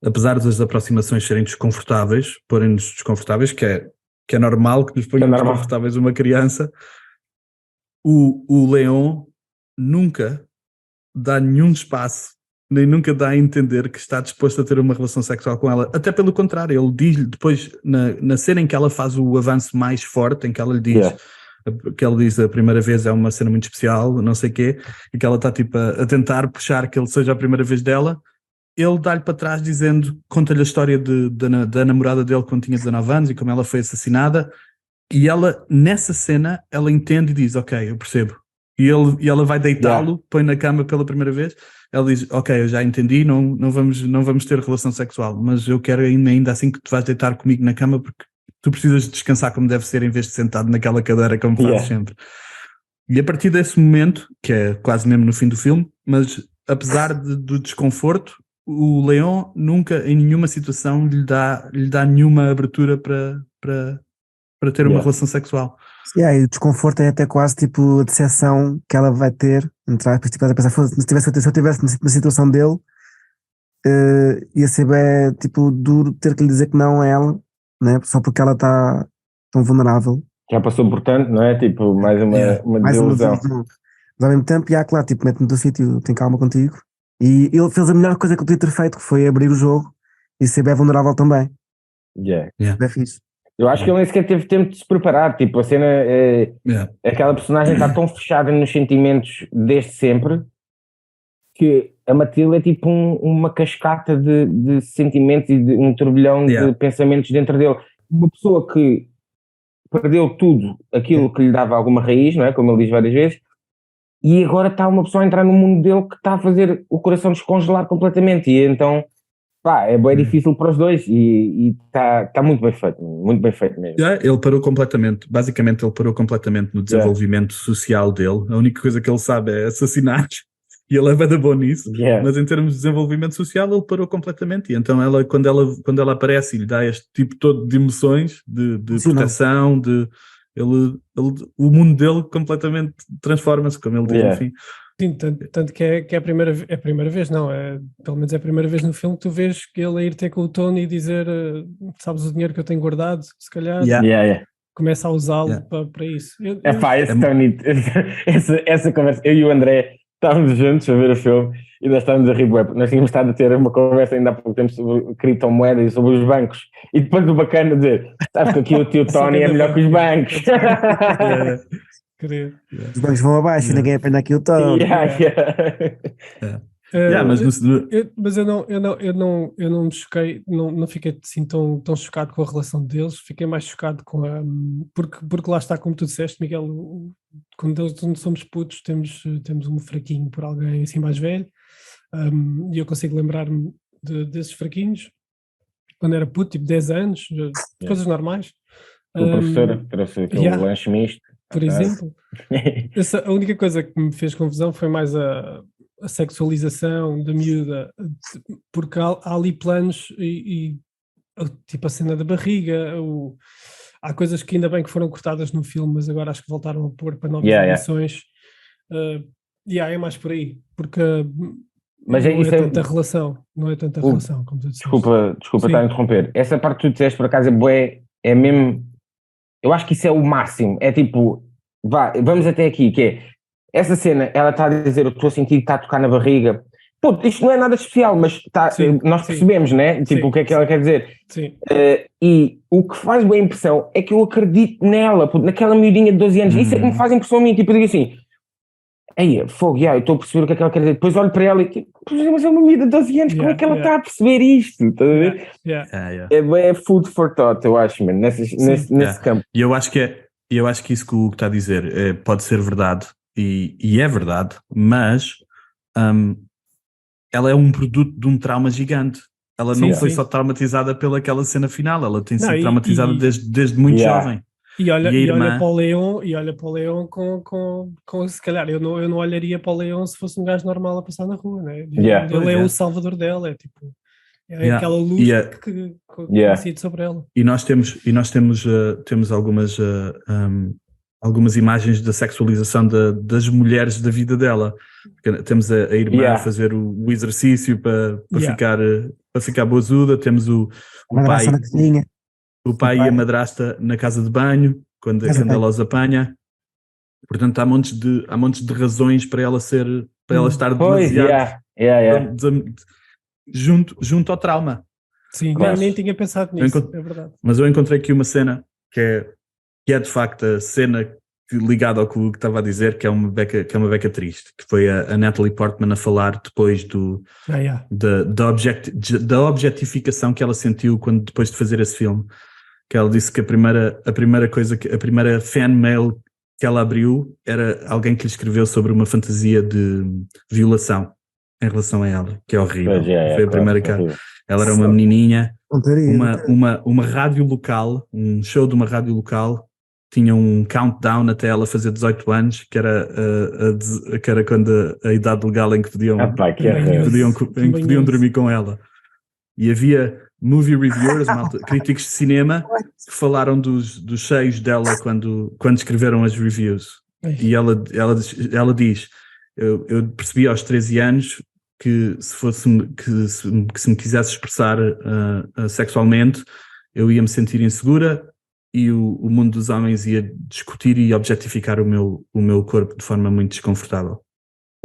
apesar das aproximações serem desconfortáveis, porem-nos desconfortáveis, que é normal que nos ponham desconfortáveis uma criança, o Leão nunca dá nenhum espaço, nem nunca dá a entender que está disposto a ter uma relação sexual com ela. Até pelo contrário, ele diz-lhe depois, na cena em que ela faz o avanço mais forte, em que ela lhe diz, que ele diz a primeira vez é uma cena muito especial, não sei o quê, e que ela está tipo a tentar puxar que ele seja a primeira vez dela, ele dá-lhe para trás dizendo, conta-lhe a história da namorada dele quando tinha 19 anos e como ela foi assassinada, e ela, nessa cena, ela entende e diz, ok, eu percebo. E ela vai deitá-lo, põe na cama pela primeira vez. Ela diz, ok, eu já entendi, não vamos ter relação sexual, mas eu quero ainda assim que tu vais deitar comigo na cama porque tu precisas descansar como deve ser em vez de sentado naquela cadeira como fazes sempre. E a partir desse momento, que é quase mesmo no fim do filme, mas apesar do desconforto, o Leon nunca, em nenhuma situação, lhe dá nenhuma abertura para ter uma relação sexual. E aí, o desconforto é até quase tipo a decepção que ela vai ter, entrar, depois tipo, a pensar, "Foda-se, se eu tivesse na situação dele, ia ser bem, tipo, duro ter que lhe dizer que não a ela, né? Só porque ela está tão vulnerável." Já passou por tanto, não é? Tipo, mais uma Mais uma desilusão. desilusão. Mas ao mesmo tempo, claro, tipo, mete-me no teu sítio, tem calma contigo. E ele fez a melhor coisa que eu podia ter feito, que foi abrir o jogo e ser bem vulnerável também. Yeah. Bem fixe. Eu acho que ele nem sequer teve tempo de se preparar. Tipo, a cena aquela personagem está tão fechada nos sentimentos desde sempre que a Matilde é tipo uma cascata de sentimentos e de um turbilhão de pensamentos dentro dele. Uma pessoa que perdeu tudo aquilo que lhe dava alguma raiz, não é? Como ele diz várias vezes, e agora está uma pessoa a entrar no mundo dele que está a fazer o coração descongelar completamente. E então, pá, é bem difícil para os dois e está muito bem feito mesmo. Ele parou completamente, basicamente ele parou completamente no desenvolvimento social dele. A única coisa que ele sabe é assassinar e ele é bem bom nisso, mas em termos de desenvolvimento social ele parou completamente. E então quando ela aparece e lhe dá este tipo todo de emoções, de proteção, o mundo dele completamente transforma-se, como ele diz no fim. Sim, tanto que é a primeira vez, não, pelo menos é a primeira vez no filme que tu vês que ele a ir ter com o Tony e dizer, sabes o dinheiro que eu tenho guardado, se calhar começa a usá-lo para isso. Esse Tony, essa conversa, eu e o André estávamos juntos a ver o filme e nós estávamos a rir, nós tínhamos estado a ter uma conversa ainda há pouco tempo sobre criptomoedas e sobre os bancos, e depois o bacana dizer, sabes que aqui o tio Tony é melhor que os bancos. Os bancos vão abaixo e ninguém aprende aqui o Tony. Mas eu não me choquei, não fiquei assim tão chocado com a relação deles, fiquei mais chocado com porque lá está, como tu disseste, Miguel, quando somos putos temos um fraquinho por alguém assim mais velho, e eu consigo lembrar-me desses fraquinhos quando era puto, tipo 10 anos, coisas normais. O professor trouxe aquele lanche misto, por exemplo. A única coisa que me fez confusão foi mais a sexualização da miúda, porque há ali planos e tipo a cena da barriga, há coisas que ainda bem que foram cortadas no filme, mas agora acho que voltaram a pôr para novas edições. É mais por aí, porque mas não é tanta relação, como tu disseste. Desculpa estar a interromper. Essa parte que tu disseste por acaso é mesmo, eu acho que isso é o máximo, é tipo, vamos até aqui, que é essa cena, ela está a dizer, eu estou a sentir que está a tocar na barriga. Pô, isto não é nada especial, mas nós percebemos, né? Tipo, o que é que ela quer dizer. Sim. E o que faz boa impressão é que eu acredito nela, naquela miudinha de 12 anos. Isso é que me faz impressão a mim. Tipo, eu digo assim, fogo, eu estou a perceber o que é que ela quer dizer. Depois olho para ela e tipo, mas é uma miúda de 12 anos, como é que ela está a perceber isto? Estás a ver? É food for thought, eu acho, man, nesse campo. E eu acho que isso que o que está a dizer pode ser verdade. E é verdade, mas ela é um produto de um trauma gigante. Ela não foi só traumatizada pelaquela cena final, ela tem sido traumatizada desde muito jovem. E olha para o Leon com se calhar eu não olharia para o Leon se fosse um gajo normal a passar na rua, né? Ele é o salvador dela, é tipo aquela luz que incide sobre ela. E nós temos algumas imagens da sexualização das mulheres da vida dela. Temos a irmã a fazer o exercício para ficar boazuda, temos o pai e a madrasta na casa de banho, quando ela os apanha. Portanto, há montes de razões para ela estar demasiado junto ao trauma. Sim, eu nem tinha pensado nisso, é verdade. Mas eu encontrei aqui uma cena que é de facto a cena ligada ao que o que estava a dizer, que é uma beca triste, que foi a Natalie Portman a falar depois da objetificação que ela sentiu depois de fazer esse filme, que ela disse que a primeira fan mail que ela abriu era alguém que lhe escreveu sobre uma fantasia de violação em relação a ela, que é horrível. Foi a primeira cara. Ela era uma menininha, uma rádio local, um show de uma rádio local, tinha um countdown até ela fazer 18 anos, que era, que era quando a idade legal em que podiam, que em que podiam dormir com ela. E havia movie reviewers, críticos de cinema, que falaram dos seios dela quando escreveram as reviews. E ela diz, eu percebi aos 13 anos que se me quisesse expressar sexualmente, eu ia me sentir insegura e o mundo dos homens ia discutir e objetificar o meu corpo de forma muito desconfortável.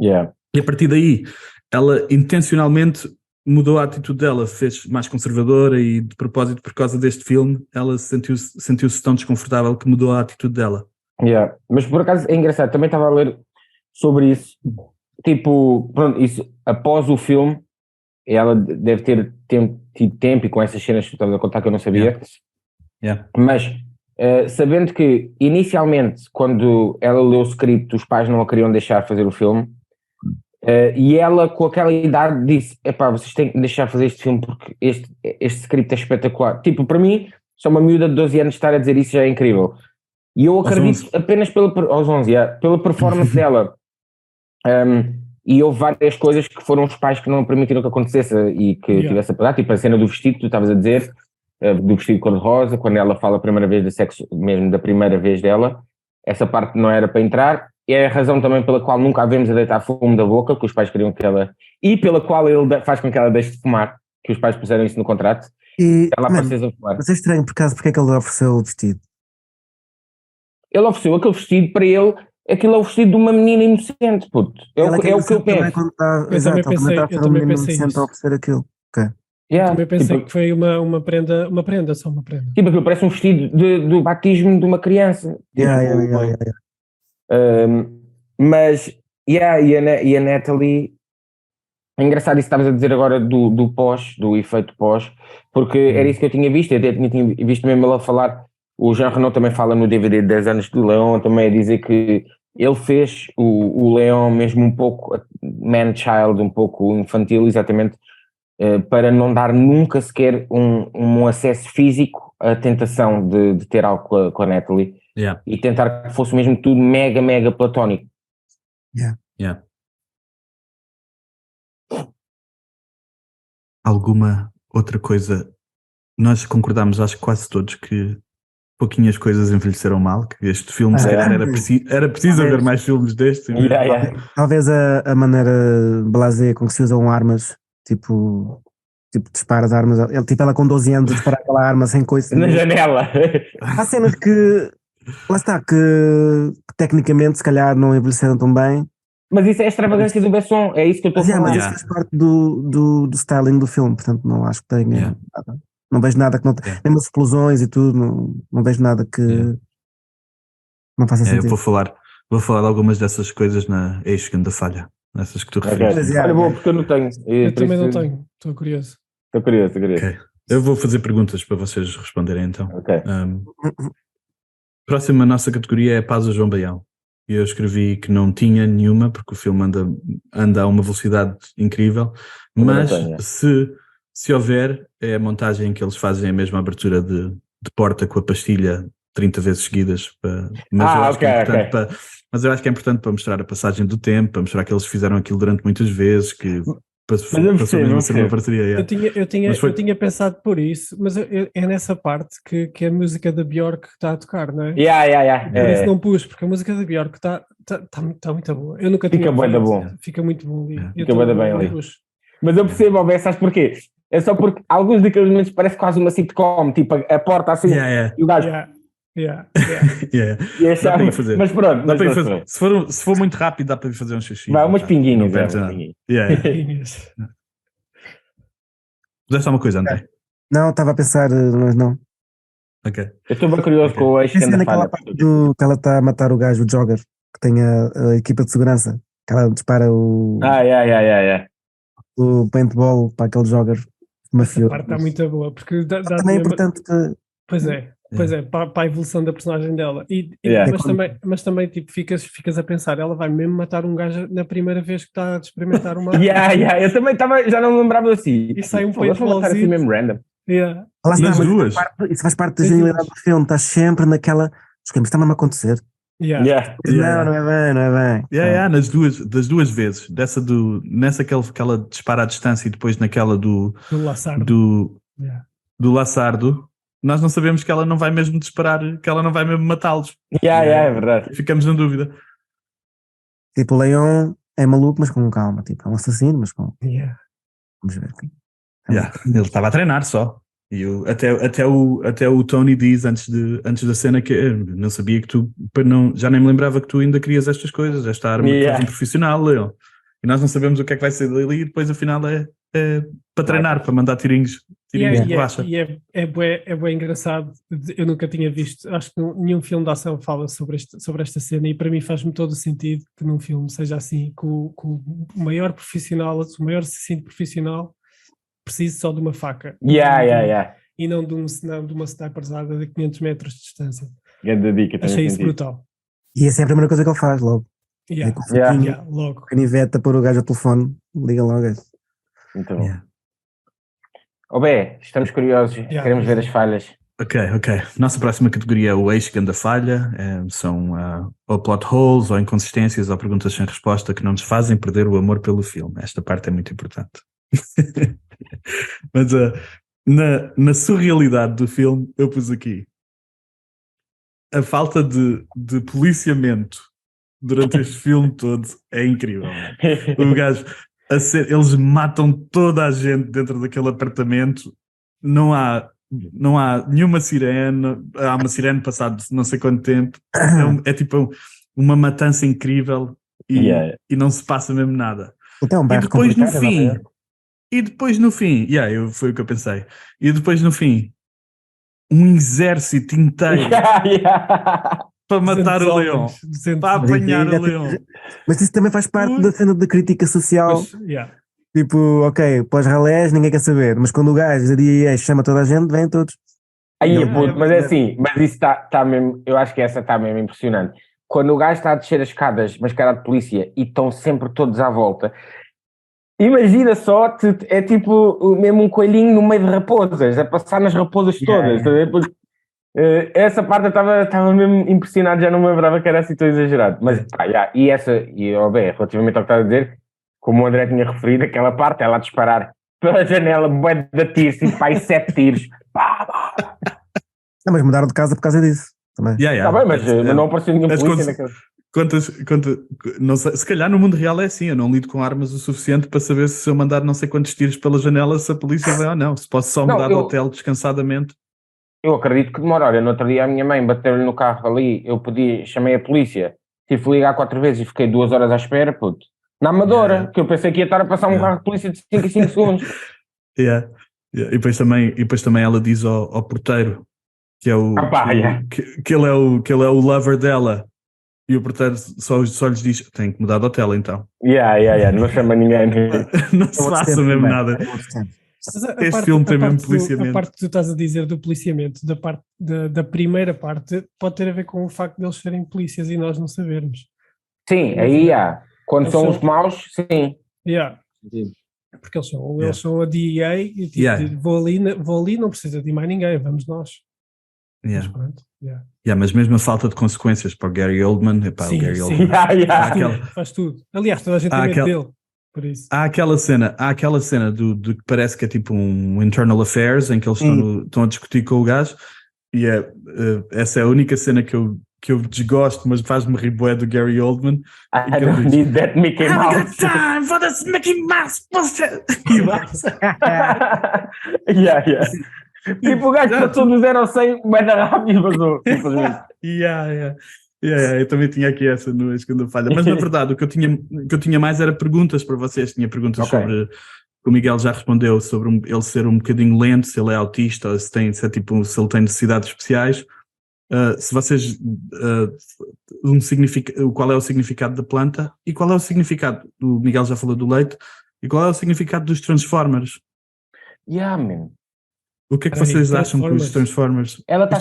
E a partir daí, ela intencionalmente mudou a atitude dela, fez mais conservadora e de propósito por causa deste filme, ela sentiu-se tão desconfortável que mudou a atitude dela. Mas por acaso é engraçado, também estava a ler sobre isso, tipo, pronto, isso após o filme, ela deve ter tido tempo e com essas cenas que estavas a contar que eu não sabia, mas sabendo que inicialmente quando ela leu o script os pais não a queriam deixar fazer o filme, e ela com aquela idade disse, vocês têm que deixar fazer este filme porque este script é espetacular. Tipo, para mim, só uma miúda de 12 anos estar a dizer isso já é incrível. E eu acredito apenas aos 11, pela performance dela. E houve várias coisas que foram os pais que não permitiram que acontecesse e que tivesse a pagar, tipo a cena do vestido que tu estavas a dizer, do vestido cor-de-rosa, quando ela fala a primeira vez de sexo, mesmo da primeira vez dela, essa parte não era para entrar. É a razão também pela qual nunca a vemos a deitar fumo da boca, que os pais queriam que ela... E pela qual ele faz com que ela deixe de fumar, que os pais puseram isso no contrato. E ela apareceu a fumar. Mas é estranho, por acaso, porque é que ele ofereceu o vestido? Ele ofereceu aquele vestido para ele, aquilo é o vestido de uma menina inocente, puto. É o que eu penso. Exato, ele também está inocente a oferecer aquilo. Eu também pensei que foi uma prenda, só uma prenda. Tipo, aquilo parece um vestido do batismo de uma criança. Mas, e a Natalie, é engraçado isso que estavas a dizer agora do pós, do efeito pós, porque era isso que eu tinha visto, eu até tinha visto mesmo ela falar, o Jean Reno também fala no DVD de 10 anos do Leon, também a dizer que ele fez o Leon mesmo um pouco man-child, um pouco infantil, exatamente, para não dar nunca sequer um acesso físico à tentação de ter algo com a Natalie. E tentar que fosse mesmo tudo mega, mega platónico. Alguma outra coisa? Nós concordámos, acho que quase todos, que pouquinhas coisas envelheceram mal, que este filme se calhar era preciso haver mais filmes destes. Talvez a maneira blasé com que se usam armas, tipo dispara as armas, ela com 12 anos disparar aquela arma sem coisa. Na janela! Há cenas que lá está, que tecnicamente se calhar não envelheceram tão bem. Mas isso é a extravagância do Besson, é isso que eu estou a falar. Mas isso faz parte do styling do filme, portanto não acho que tenha nada. Não vejo nada que não tenha, mesmo as explosões e tudo, não vejo nada que não faça sentido. Eu vou falar de algumas dessas coisas na segunda falha, nessas que tu referiste. Olha, bom, porque eu não tenho. Eu também não tenho, estou curioso. Estou curioso. Okay. Eu vou fazer perguntas para vocês responderem então. Próxima nossa categoria é Paz a João Baião. Eu escrevi que não tinha nenhuma, porque o filme anda a uma velocidade incrível, mas se houver, é a montagem em que eles fazem a mesma abertura de porta com a pastilha 30 vezes seguidas. Mas eu acho que é importante para mostrar a passagem do tempo, para mostrar que eles fizeram aquilo durante muitas vezes, que passou mesmo a ser uma parceria. Eu tinha pensado por isso, mas é nessa parte que a música da Björk está a tocar, não é? Por isso não pus, porque a música da Björk está muito boa. Eu nunca tinha Fica muito bom ali. Fica bem ali. Mas eu percebo, Alberto, sabes porquê? É só porque alguns daqueles momentos parece quase uma sitcom, tipo a porta assim, e o gajo... E é dá para ir fazer. Mas pronto, se for muito rápido dá para ir fazer um xixi. Vai, umas pinguinhas. Fizeste alguma coisa, André? Não, estava a pensar, mas não. Ok. Eu estou bem curioso com a esquerda falha. Que ela está a matar o gajo, o Jogger, que tem a equipa de segurança, que ela dispara o paintball para aquele Jogger mafioso. Essa parte está muito boa, porque também é importante que... Pois é, para a evolução da personagem dela. Mas também tipo, ficas a pensar, ela vai mesmo matar um gajo na primeira vez que está a experimentar uma arma. Eu também já não me lembrava assim. E sai um paintballzinho. Assim mesmo random. Isso faz parte da genialidade do filme, estás sempre naquela Mas está mesmo a acontecer. Yeah. Yeah. Não é bem, não é bem. das duas vezes. Nessa que ela dispara à distância e depois naquela Do Lassardo. Yeah. do Lassardo, nós não sabemos que ela não vai mesmo disparar, que ela não vai mesmo matá-los. É verdade. Ficamos na dúvida. Tipo, o Leon é maluco, mas com calma. Tipo, é um assassino, mas com... Yeah. Vamos ver aqui. Ele estava a treinar só. E até o Tony diz antes da cena que não sabia que tu já nem me lembrava que tu ainda querias estas coisas, esta arma que és um profissional, Leon. E nós não sabemos o que é que vai ser dali e depois afinal é para treinar, para mandar tirinhos de borracha. E é bem engraçado. Eu nunca tinha visto, acho que nenhum filme de ação fala sobre esta cena e para mim faz-me todo o sentido que num filme seja assim, que o maior profissional, o maior assassino profissional precise só de uma faca. E não de uma sniperzada de 500 metros de distância. Grande dica, achei isso brutal. E essa é a primeira coisa que ele faz logo. Logo. Caniveta para o gajo ao telefone, liga logo. Muito bom. Bé, estamos curiosos, queremos ver as falhas. Ok. Nossa próxima categoria é o eixo da falha. São ou plot holes, ou inconsistências, ou perguntas sem resposta que não nos fazem perder o amor pelo filme. Esta parte é muito importante. Mas na surrealidade do filme eu pus aqui a falta de policiamento durante este filme todo é incrível. O gajo eles matam toda a gente dentro daquele apartamento, não há nenhuma sirene, há uma sirene passado não sei quanto tempo, é tipo uma matança incrível e não se passa mesmo nada. Então, E depois no fim, foi o que eu pensei. E depois no fim, um exército inteiro para matar o leão, para apanhar o leão. Mas isso também faz parte da cena da crítica social. Tipo, ok, pós-ralés ninguém quer saber, mas quando o gajo da DIA chama toda a gente, vêm todos. Mas é assim, mas isso está mesmo, eu acho que essa está mesmo impressionante. Quando o gajo está a descer as escadas mascarado de polícia e estão sempre todos à volta. Imagina só, é tipo mesmo um coelhinho no meio de raposas, a passar nas raposas todas. Essa parte eu estava mesmo impressionado, já não me lembrava que era assim tão exagerado. Mas, relativamente ao que estás a dizer, como o André tinha referido, aquela parte, ela a disparar pela janela, bué de tiros, tipo, 7 tiros. Não, mas mudaram de casa por causa disso. Também. Está bem, mas não apareceu nenhum polícia naquela... Não sei, se calhar no mundo real é assim, eu não lido com armas o suficiente para saber se eu mandar não sei quantos tiros pela janela, se a polícia vai ou não, se posso só mudar de hotel descansadamente. Eu acredito que demora. Olha, no outro dia a minha mãe bateu-lhe no carro ali, chamei a polícia, tive que ligar 4 vezes e fiquei 2 horas à espera, puto. Na Amadora, que eu pensei que ia estar a passar um carro de polícia de 5 em 5 segundos. E depois também ela diz ao porteiro que é que ele é o lover dela. E o porteiro só lhes diz: tem que mudar de hotel então. Não chama ninguém. Não se faça mesmo nada. Este filme tem mesmo policiamento. A parte que tu estás a dizer do policiamento, da parte da primeira parte, pode ter a ver com o facto de eles serem polícias e nós não sabermos. Sim, aí há. Quando são os maus, sim. Porque eles são a DEA e tipo, vou ali, não precisa de mais ninguém, vamos nós. Mas pronto, mas mesmo a falta de consequências para o Gary Oldman, o Gary Oldman faz tudo. Aliás, toda a gente tem medo dele, por isso. Há aquela cena do que parece que é tipo um internal affairs em que eles estão a discutir com o gajo e essa é a única cena que eu desgosto, mas faz-me rir bué do Gary Oldman. I don't need that Mickey Mouse. I got time for this Mickey Mouse bullshit. Tipo, o gajo passou do 0 ao 100 bem rápido e vazou, simplesmente. Eu também tinha aqui essa no Segunda Falha, mas na verdade o que eu tinha mais era perguntas para vocês. Tinha perguntas sobre, o Miguel já respondeu, sobre ele ser um bocadinho lento, se ele é autista ou se ele tem necessidades especiais. Se vocês qual é o significado da planta e qual é o significado, o Miguel já falou do leite, e qual é o significado dos Transformers? Man. O que é que vocês acham que os Transformers... Ela está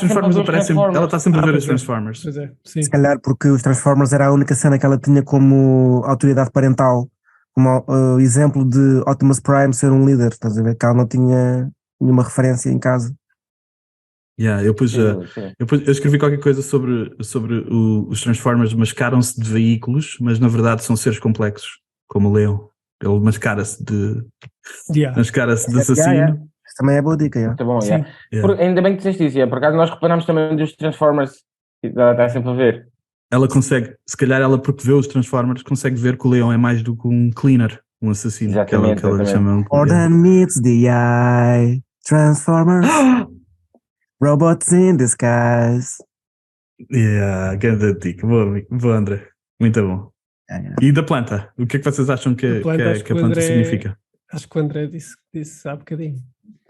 sempre a ver os Transformers. Pois é, sim. Se calhar porque os Transformers era a única cena que ela tinha como autoridade parental, como exemplo de Optimus Prime ser um líder, estás a ver? Que ela não tinha nenhuma referência em casa. Yeah, eu escrevi qualquer coisa sobre os Transformers mascaram-se de veículos, mas na verdade são seres complexos, como o Leon. Ele mascara-se de assassino. Isso também é boa dica, Muito bom, Sim. Ainda bem que disseste isso, por acaso nós reparamos também dos Transformers, ela está sempre a ver. Ela consegue, se calhar ela porque vê os Transformers, consegue ver que o Leon é mais do que um cleaner, um assassino. Exatamente, que ela chama More than meets the eye, Transformers, robots in disguise. Yeah, grande dica. Boa, André. Muito bom. E da planta? O que é que vocês acham que a planta significa? Acho que o André disse há bocadinho.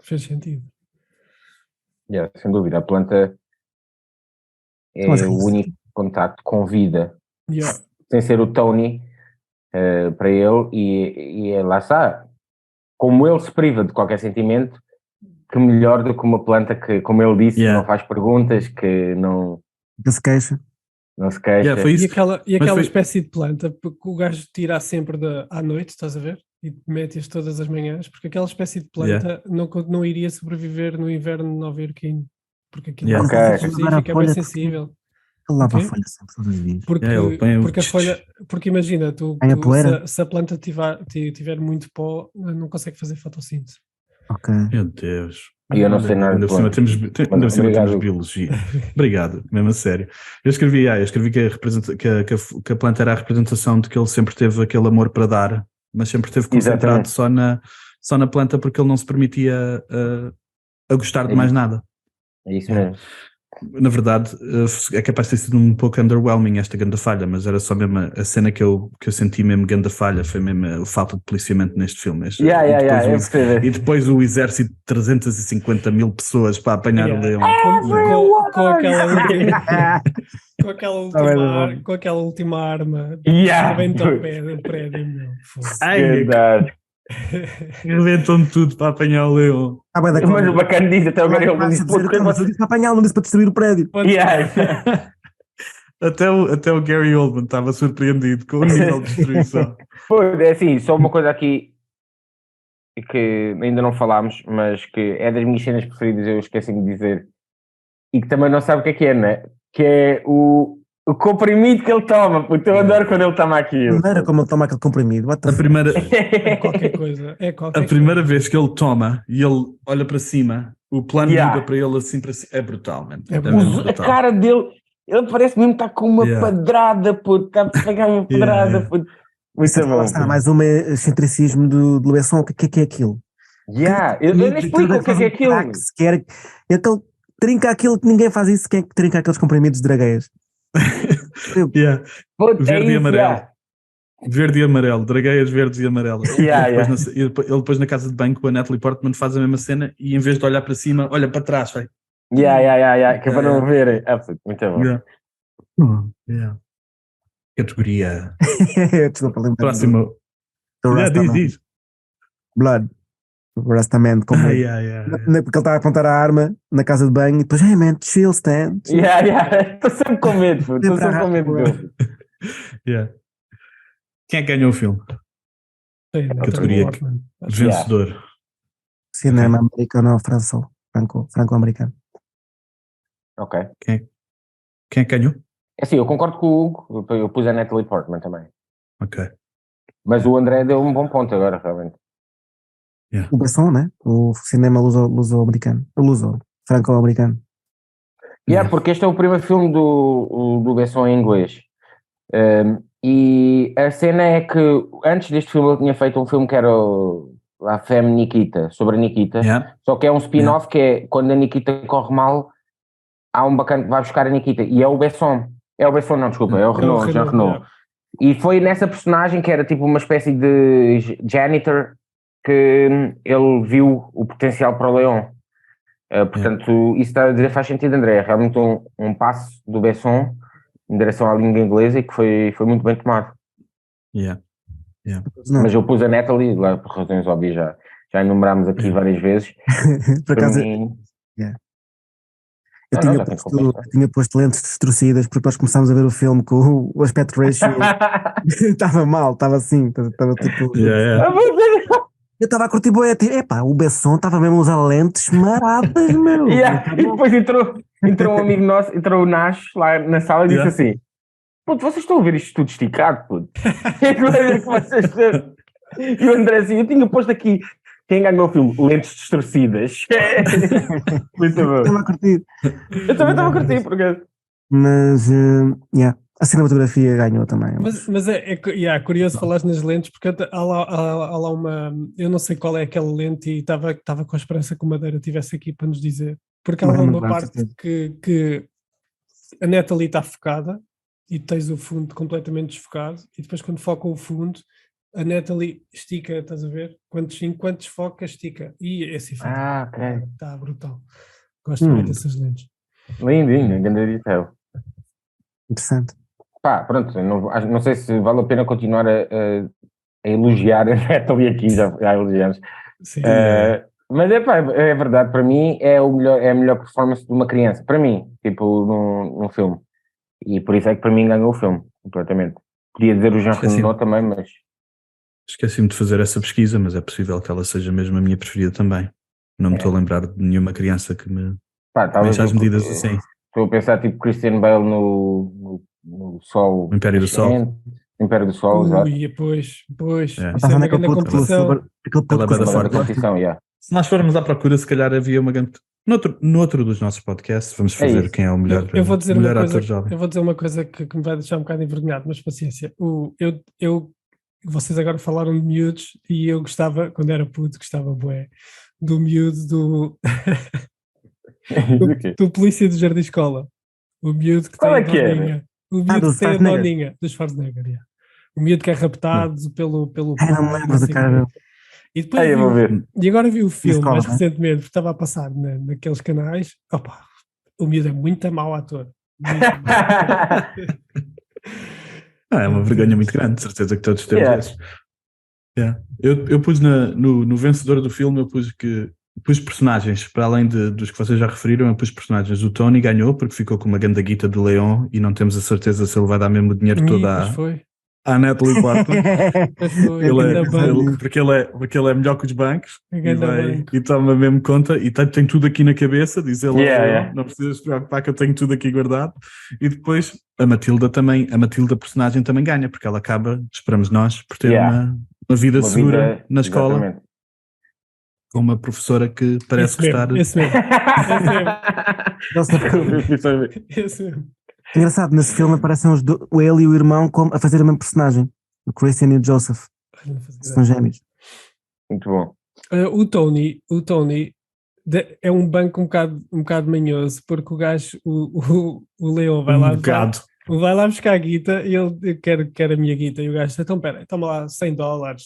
Fez sentido. Sem dúvida, a planta é o único contacto com vida, sem ser o Tony para ele, e lá está. Como ele se priva de qualquer sentimento, que melhor do que uma planta que, como ele disse, não faz perguntas, que não se queixa. Não se queixa. E aquela espécie de planta que o gajo tira sempre à noite, estás a ver? E mete-as todas as manhãs, porque aquela espécie de planta não iria sobreviver no inverno nova-iorquino, porque aquilo é bem sensível. Ele lava a folha sempre todos os dias. Porque a folha, porque imagina, se a planta tiver muito pó, não consegue fazer fotossíntese. Ok. Meu Deus. E eu não sei nada. Ainda por cima temos biologia. Obrigado, mesmo a sério. Eu escrevi que a planta era a representação de que ele sempre teve aquele amor para dar, mas sempre esteve concentrado só na planta, porque ele não se permitia a gostar de mais nada. É isso mesmo. Na verdade, é capaz de ter sido um pouco underwhelming esta grande falha, mas era só mesmo a cena que eu senti mesmo grande falha, foi mesmo a falta de policiamento neste filme. E depois o exército de 350 mil pessoas para apanhar o Leon. Com aquela última arma rebenta o pé do prédio, meu. Rebentam tudo para apanhar o Leon. Mas o bacana diz até agora ele disse para apanhá-lo, não disse para destruir o prédio. Até o Gary Oldman estava surpreendido com o nível de destruição. É assim, só uma coisa aqui que ainda não falámos, mas que é das minhas cenas preferidas, eu esqueci de dizer, e que também não sabe o que é, né? Que é o comprimido que ele toma, porque eu adoro quando ele toma aquilo. Não era como ele toma aquele comprimido. É qualquer coisa. A primeira vez que ele toma e ele olha para cima, o plano liga para ele assim para cima. É brutal, mano. A cara dele, ele parece mesmo estar com uma pedrada, puto. Está a pegar uma pedrada, puto. Muito bom. Está mais um excentricismo do Luesson. O que é aquilo? Eu nem explico o que é aquilo. Aquele trinca aquilo que ninguém faz isso. Quem é que trinca aqueles comprimidos de dragueias? Verde e amarelo. Verde e amarelo, dragueias verdes e amarelas. Ele depois na casa de banho com a Natalie Portman faz a mesma cena e em vez de olhar para cima, olha para trás. Vai. Que é para não verem. Muito bom. Categoria. Próximo. Diz. Blood. Rastamente, como porque ele estava a apontar a arma na casa de banho e depois, hey man, chill, Stan. Estou sempre com medo. Quem é que ganhou o filme? Categoria vencedor. Cinema americano ou franco-americano. Ok. Quem é que ganhou? É assim, eu concordo com o Hugo, eu pus a Natalie Portman também. Ok. Mas o André deu um bom ponto agora, realmente. O Besson, né? O cinema luso-americano. Franco-americano. Porque este é o primeiro filme do Besson em inglês. E a cena é que antes deste filme ele tinha feito um filme que era La Femme Nikita, sobre a Nikita. Só que é um spin-off que é quando a Nikita corre mal, há um bacana que vai buscar a Nikita. E é o Besson. É o Besson, não, desculpa. É o Renault, Jean Renault. E foi nessa personagem que era tipo uma espécie de janitor que ele viu o potencial para o Leon. Portanto, isso está a dizer faz sentido, André. É realmente um passo do Besson em direção à língua inglesa e que foi muito bem tomado. Mas eu pus a Natalie, lá por razões óbvias, já enumerámos aqui várias vezes. Por acaso, eu tinha posto lentes distorcidas porque nós começámos a ver o filme com o aspect ratio estava mal, estava assim, estava tipo... Eu estava a curtir bué, epá, o Besson estava mesmo a usar lentes maradas, meu. E depois entrou um amigo nosso, entrou o Nash lá na sala e disse assim: puto, vocês estão a ver isto tudo esticado, puto? E o André assim, eu tinha posto aqui quem ganhou o filme, lentes distorcidas. Muito bom. Estava a curtir. Eu também estava a curtir, porque Mas, a cinematografia ganhou também. Mas é curioso falar nas lentes, porque há lá uma. Eu não sei qual é aquela lente e estava com a esperança que o Madeira estivesse aqui para nos dizer. Porque há lá uma parte que a Natalie está focada e tens o fundo completamente desfocado, e depois quando foca o fundo, a Natalie estica, estás a ver? Enquanto desfoca, estica. E esse efeito está brutal. Gosto muito dessas lentes. lindinho, grande detail. Interessante. Pá, pronto, não sei se vale a pena continuar a elogiar a Natalie aqui, já elogiamos. Sim. Mas é verdade, para mim é a melhor performance de uma criança, para mim, tipo, num filme. E por isso é que para mim ganhou o filme, completamente. Podia dizer o Jean Reno também, mas... Esqueci-me de fazer essa pesquisa, mas é possível que ela seja mesmo a minha preferida também. Não me estou a lembrar de nenhuma criança que me mexa as medidas assim. Estou a pensar tipo Christian Bale no Sol. O Império do Sol. Império do Sol, exato. Pois. É. Isso é uma grande competição. Ela é bem forte. Competição, yeah. Se nós formos à procura, se calhar havia uma grande... No outro dos nossos podcasts, vamos fazer quem é o melhor, eu vou dizer melhor uma coisa, ator jovem. Eu vou dizer uma coisa que me vai deixar um bocado envergonhado, mas paciência. Vocês agora falaram de miúdos e eu gostava, quando era puto, gostava bué do miúdo do polícia do Jardim Escola. O miúdo que tem a doninha. O miúdo que tem a doninha dos Schwarzenegger. Yeah. O miúdo que é raptado pelo não me lembro da cara. E depois e agora vi o filme mais recentemente, porque estava a passar naqueles canais. Opa, o miúdo é muito mau ator. É uma vergonha muito grande, de certeza que todos temos esses. Yeah. Eu pus no vencedor do filme, eu pus personagens, para além dos que vocês já referiram, eu pus personagens. O Tony ganhou porque ficou com uma ganda guita de Leon e não temos a certeza se ele vai dar mesmo o dinheiro todo à Natalie Portman. Porque ele é melhor que os bancos e toma mesmo conta e tem tudo aqui na cabeça, diz ele, não precisas te preocupar que eu tenho tudo aqui guardado. E depois a Matilda personagem também ganha, porque ela acaba, esperamos nós, por ter uma vida segura na escola. Exatamente. Com uma professora que parece gostar. Esse mesmo. Engraçado, nesse filme aparecem ele e o irmão a fazer a mesma personagem, o Christian e o Joseph. São gêmeos. Muito bom. O Tony é um banco um bocado manhoso, porque o gajo, o Leon vai lá buscar a guita e ele quer a minha guita, e o gajo diz, então pera, toma lá $100.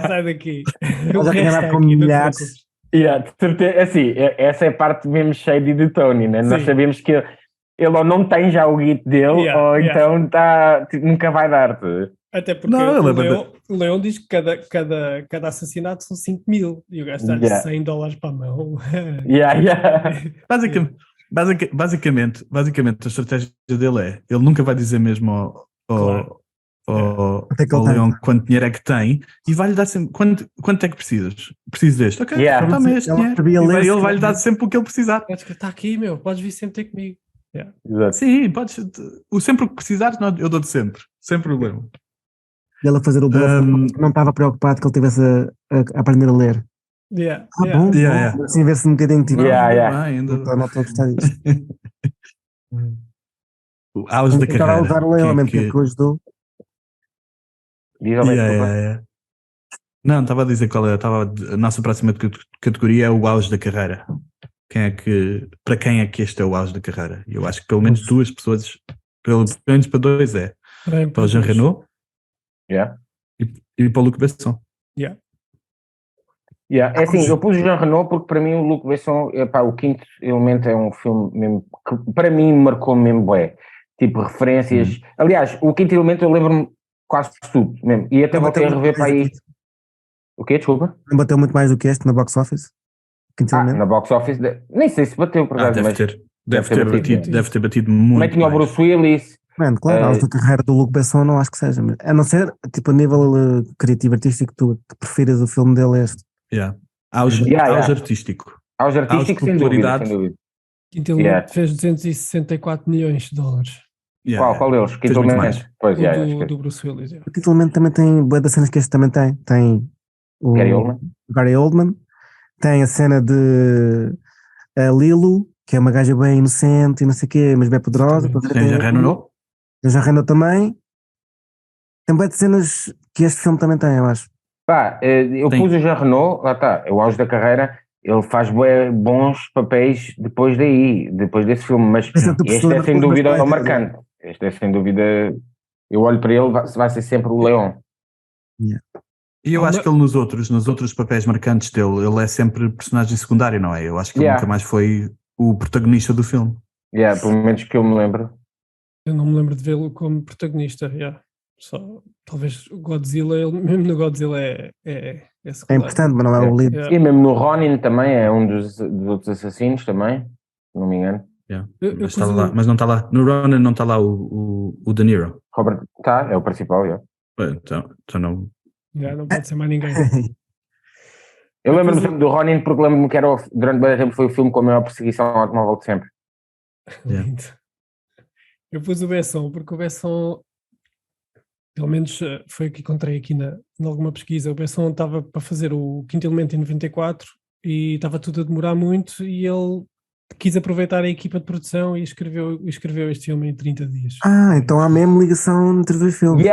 Sai daqui. Já ganhava com milhares. Assim, essa é a parte mesmo shady de Tony, né? Nós sabemos que ele ou não tem já o guito dele, ou então nunca vai dar-te. Até porque o Leon diz que cada assassinato são 5.000 e o gajo dá-lhe $100 para a mão. Basicamente, a estratégia dele ele nunca vai dizer mesmo ao Leon quanto dinheiro é que tem e vai-lhe dar sempre, quanto é que precisas? Preciso deste, ok, toma este dinheiro. E ele vai-lhe dar sempre o que ele precisar. Está aqui, podes vir sempre ter comigo. Sim, podes, sempre o que precisares eu dou-te sem problema. E ele a fazer o bluff, não estava preocupado que ele estivesse a aprender a ler. Bom. Assim ver-se um bocadinho tipo. Ainda. Não estou a gostar disto. O auge da carreira. Estava a usar o Leon, que ajudou. Não, estava a dizer qual é. A nossa próxima categoria é o auge da carreira. Para quem é que este é o auge da carreira? Eu acho que pelo menos duas pessoas, pelo menos para dois para o Jean Reno e para o Luc Besson. É assim, eu pus o Jean Reno porque para mim o Luc Besson, o Quinto Elemento é um filme mesmo que para mim marcou mesmo bué. Tipo, referências. Aliás, o Quinto Elemento eu lembro-me quase tudo mesmo. E até voltei a rever para aí. O quê? Desculpa? Não bateu muito mais do que este na box office? Na box office, nem sei se bateu por deve ter batido muito. Também tinha o Bruce Willis, Mano, claro, aos da carreira do Luc Besson não acho que seja, mas a não ser, tipo, a nível criativo, artístico, tu que prefiras o filme dele é este. Yeah. Aos Yeah. artístico. Aos artísticos, sem dúvida, sem dúvida. Quinto Elemento fez 264 milhões de dólares. Yeah, Qual deles? Fez muito mais. Quinto Pois, Do Bruce Willis. O Quinto Elemento também tem boa das cenas que este também tem. Tem o Gary Oldman, tem a cena de a Lilo, que é uma gaja bem inocente e não sei o quê, mas bem poderosa. Tem Jean Reno. Tem Jean Reno também. Tem boas de cenas que este filme também tem, eu acho. Pá, eu pus o Jean Reno, lá está, é o auge da carreira, ele faz bons papéis depois desse filme, mas este é sem dúvida o marcante. Este é sem dúvida, eu olho para ele, vai ser sempre o Leão. Yeah. E eu acho que ele nos outros papéis marcantes dele, ele é sempre personagem secundário, não é? Eu acho que ele nunca mais foi o protagonista do filme. Pelo menos que eu me lembro. Eu não me lembro de vê-lo como protagonista, Só, talvez o Godzilla, ele, mesmo no Godzilla é importante, mas não é o lead. E mesmo no Ronin também é um dos outros assassinos também, se não me engano. Mas não está lá. No Ronin não está lá o De Niro. Robert, é o principal, Então não. Não pode ser mais ninguém. Eu lembro-me do Ronin porque lembro-me que durante bastante tempo foi o filme com a maior perseguição ao automóvel de sempre. Lindo. Eu pus o Besson porque o Besson, pelo menos foi o que encontrei aqui em alguma pesquisa, o Besson estava para fazer o Quinto Elemento em 94 e estava tudo a demorar muito e ele quis aproveitar a equipa de produção e escreveu este filme em 30 dias. Então há mesmo ligação entre os dois filmes.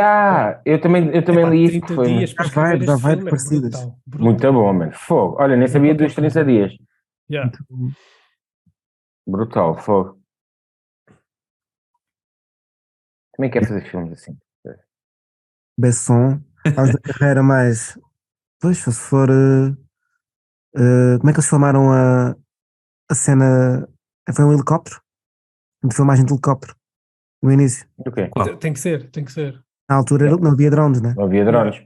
Eu também li isso. 30 dias para escrever este filme parecidas. Muito bom, mano. Fogo. Olha, nem sabia dos 30 dias. Brutal, fogo. Também quer fazer filmes assim. Besson, aos da carreira mais... Pois, se for... como é que eles filmaram a cena? Foi um helicóptero? De filmagem de helicóptero no início. Okay. Tem que ser. Na altura não havia drones, né? Não havia drones.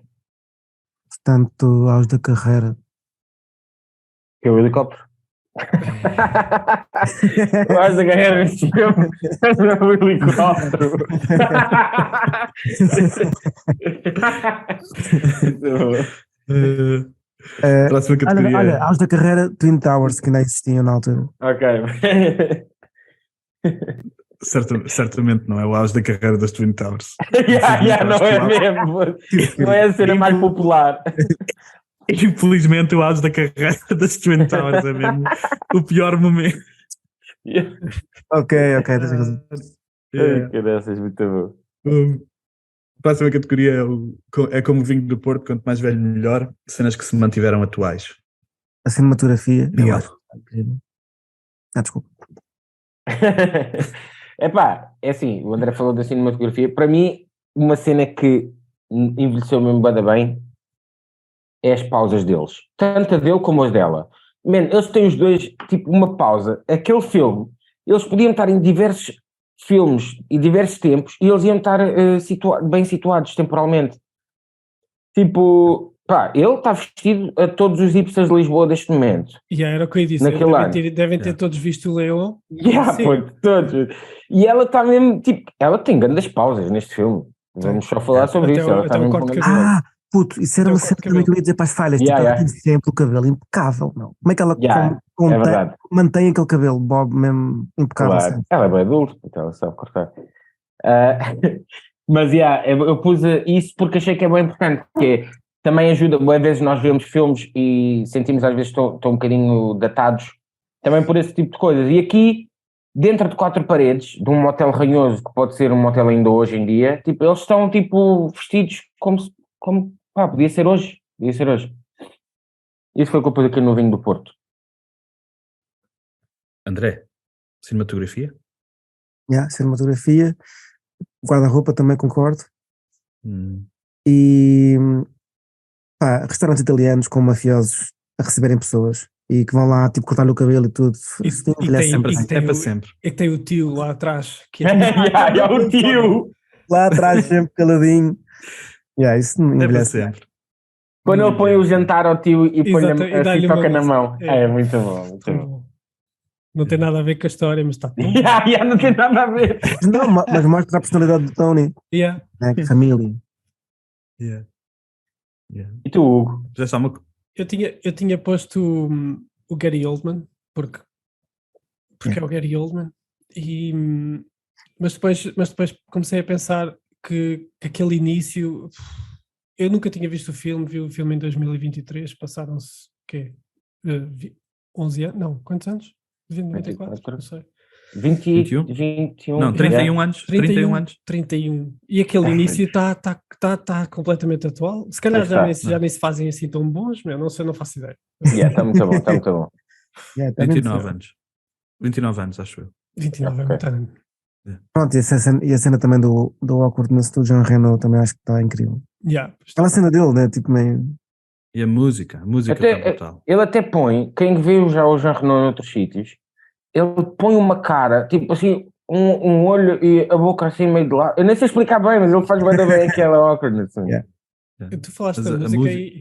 Portanto, aos da carreira. Que é o helicóptero? Aos da carreira neste filme é o helicóptero. Próxima categoria. Olha, aos da carreira Twin Towers, que ainda existiam na altura. Ok. Certamente não é o auge da carreira das Twin Towers. Não é mesmo. Não é a cena mais popular. Infelizmente o auge da carreira das Twin Towers é mesmo o pior momento. Ok, tens razão. Que dessas, muito bom. A próxima categoria é como o vinho do Porto, quanto mais velho melhor, cenas que se mantiveram atuais. A cinematografia. Miguel. Desculpa. É assim, o André falou da cinematografia. Para mim, uma cena que envelheceu mesmo bem é as pausas deles. Tanto a dele como as dela. Man, eles têm os dois, tipo, uma pausa. Aquele filme, eles podiam estar em diversos filmes e diversos tempos e eles iam estar bem situados temporalmente. Tipo, ele está vestido a todos os hipsters de Lisboa deste momento. Era o que eu disse. Devem ter todos visto o Leão. Todos. E ela está mesmo, tipo, ela tem grandes pausas neste filme. Vamos só falar sobre isso. Ela está mesmo puto, isso era uma cena que eu ia dizer para as falhas. Ela tem sempre o cabelo impecável, não? Como é que ela mantém aquele cabelo, Bob, mesmo impecável? Claro. Ela é bem adulta, então ela sabe cortar. Mas eu pus isso porque achei que é bem importante, porque também ajuda, às vezes nós vemos filmes e sentimos às vezes estão um bocadinho datados, também por esse tipo de coisas. E aqui, dentro de 4 paredes, de um motel ranhoso, que pode ser um motel ainda hoje em dia, tipo, eles estão tipo vestidos como podia ser hoje. Isso foi o que eu pus aqui no vinho do Porto. André, cinematografia? Cinematografia. Guarda-roupa também concordo. E restaurantes italianos com mafiosos a receberem pessoas e que vão lá tipo cortar-lhe o cabelo e tudo. É para sempre. E que tem o tio lá atrás. Que é o tio! Lá atrás sempre caladinho. Isso não envelhece sempre. Quando ele põe o jantar ao tio e põe a toca na mão. É muito bom. Muito bom. Não tem nada a ver com a história, mas está tão Não tem nada a ver. Não, mas mostra a personalidade do Tony, Yeah. né? Que família. Yeah. Yeah. E tu, Hugo? Já está uma. Eu tinha posto o Gary Oldman, porque é o Gary Oldman, mas depois comecei a pensar que aquele início. Eu nunca tinha visto o filme, vi o filme em 2023, passaram-se, o quê? 11 anos? Não, quantos anos? 94? Não sei. 21? 21? Não, 31 anos. 31 anos. 31. E aquele início está completamente atual. Se calhar já nem se fazem assim tão bons, não sei, não faço ideia. Está muito bom, está muito bom. 29 anos. 29 anos, acho eu. 29 é muito ano. Pronto, e a cena também do Awkwardness do Jean Reno também acho que está incrível. Aquela cena dele, né? Tipo meio... E a música está brutal. Ele até põe, quem viu já o Jean Reno em outros sítios, ele põe uma cara, tipo assim, um olho e a boca assim meio de lado. Eu nem sei explicar bem, mas ele faz bem também aquela awkwardness. Tu falaste da música e...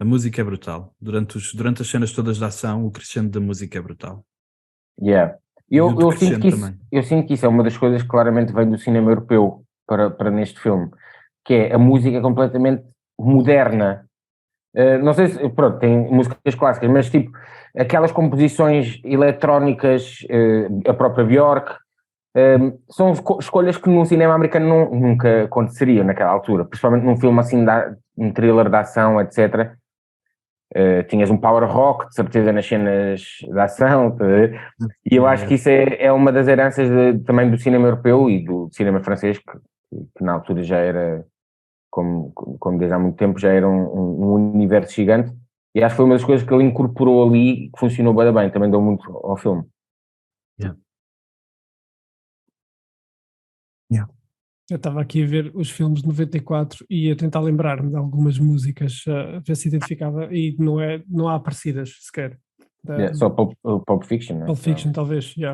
A música é brutal. Durante as cenas todas de ação, o crescendo da música é brutal. Eu sinto que isso é uma das coisas que claramente vem do cinema europeu para neste filme, que é a música completamente moderna. Não sei se, pronto, tem músicas clássicas, mas tipo, aquelas composições eletrónicas, a própria Björk, são escolhas que no cinema americano nunca aconteceriam naquela altura, principalmente num filme assim, um thriller de ação, etc. Tinhas um power rock, de certeza, nas cenas de ação, e eu acho que isso é uma das heranças também do cinema europeu e do cinema francês, que na altura já era, como desde há muito tempo, já era um universo gigante, e acho que foi uma das coisas que ele incorporou ali, que funcionou bem, também deu muito ao filme. Eu estava aqui a ver os filmes de 94 e a tentar lembrar-me de algumas músicas, a ver se identificava, e não há parecidas sequer. Só Pulp Fiction, né? Pulp Fiction, talvez, Que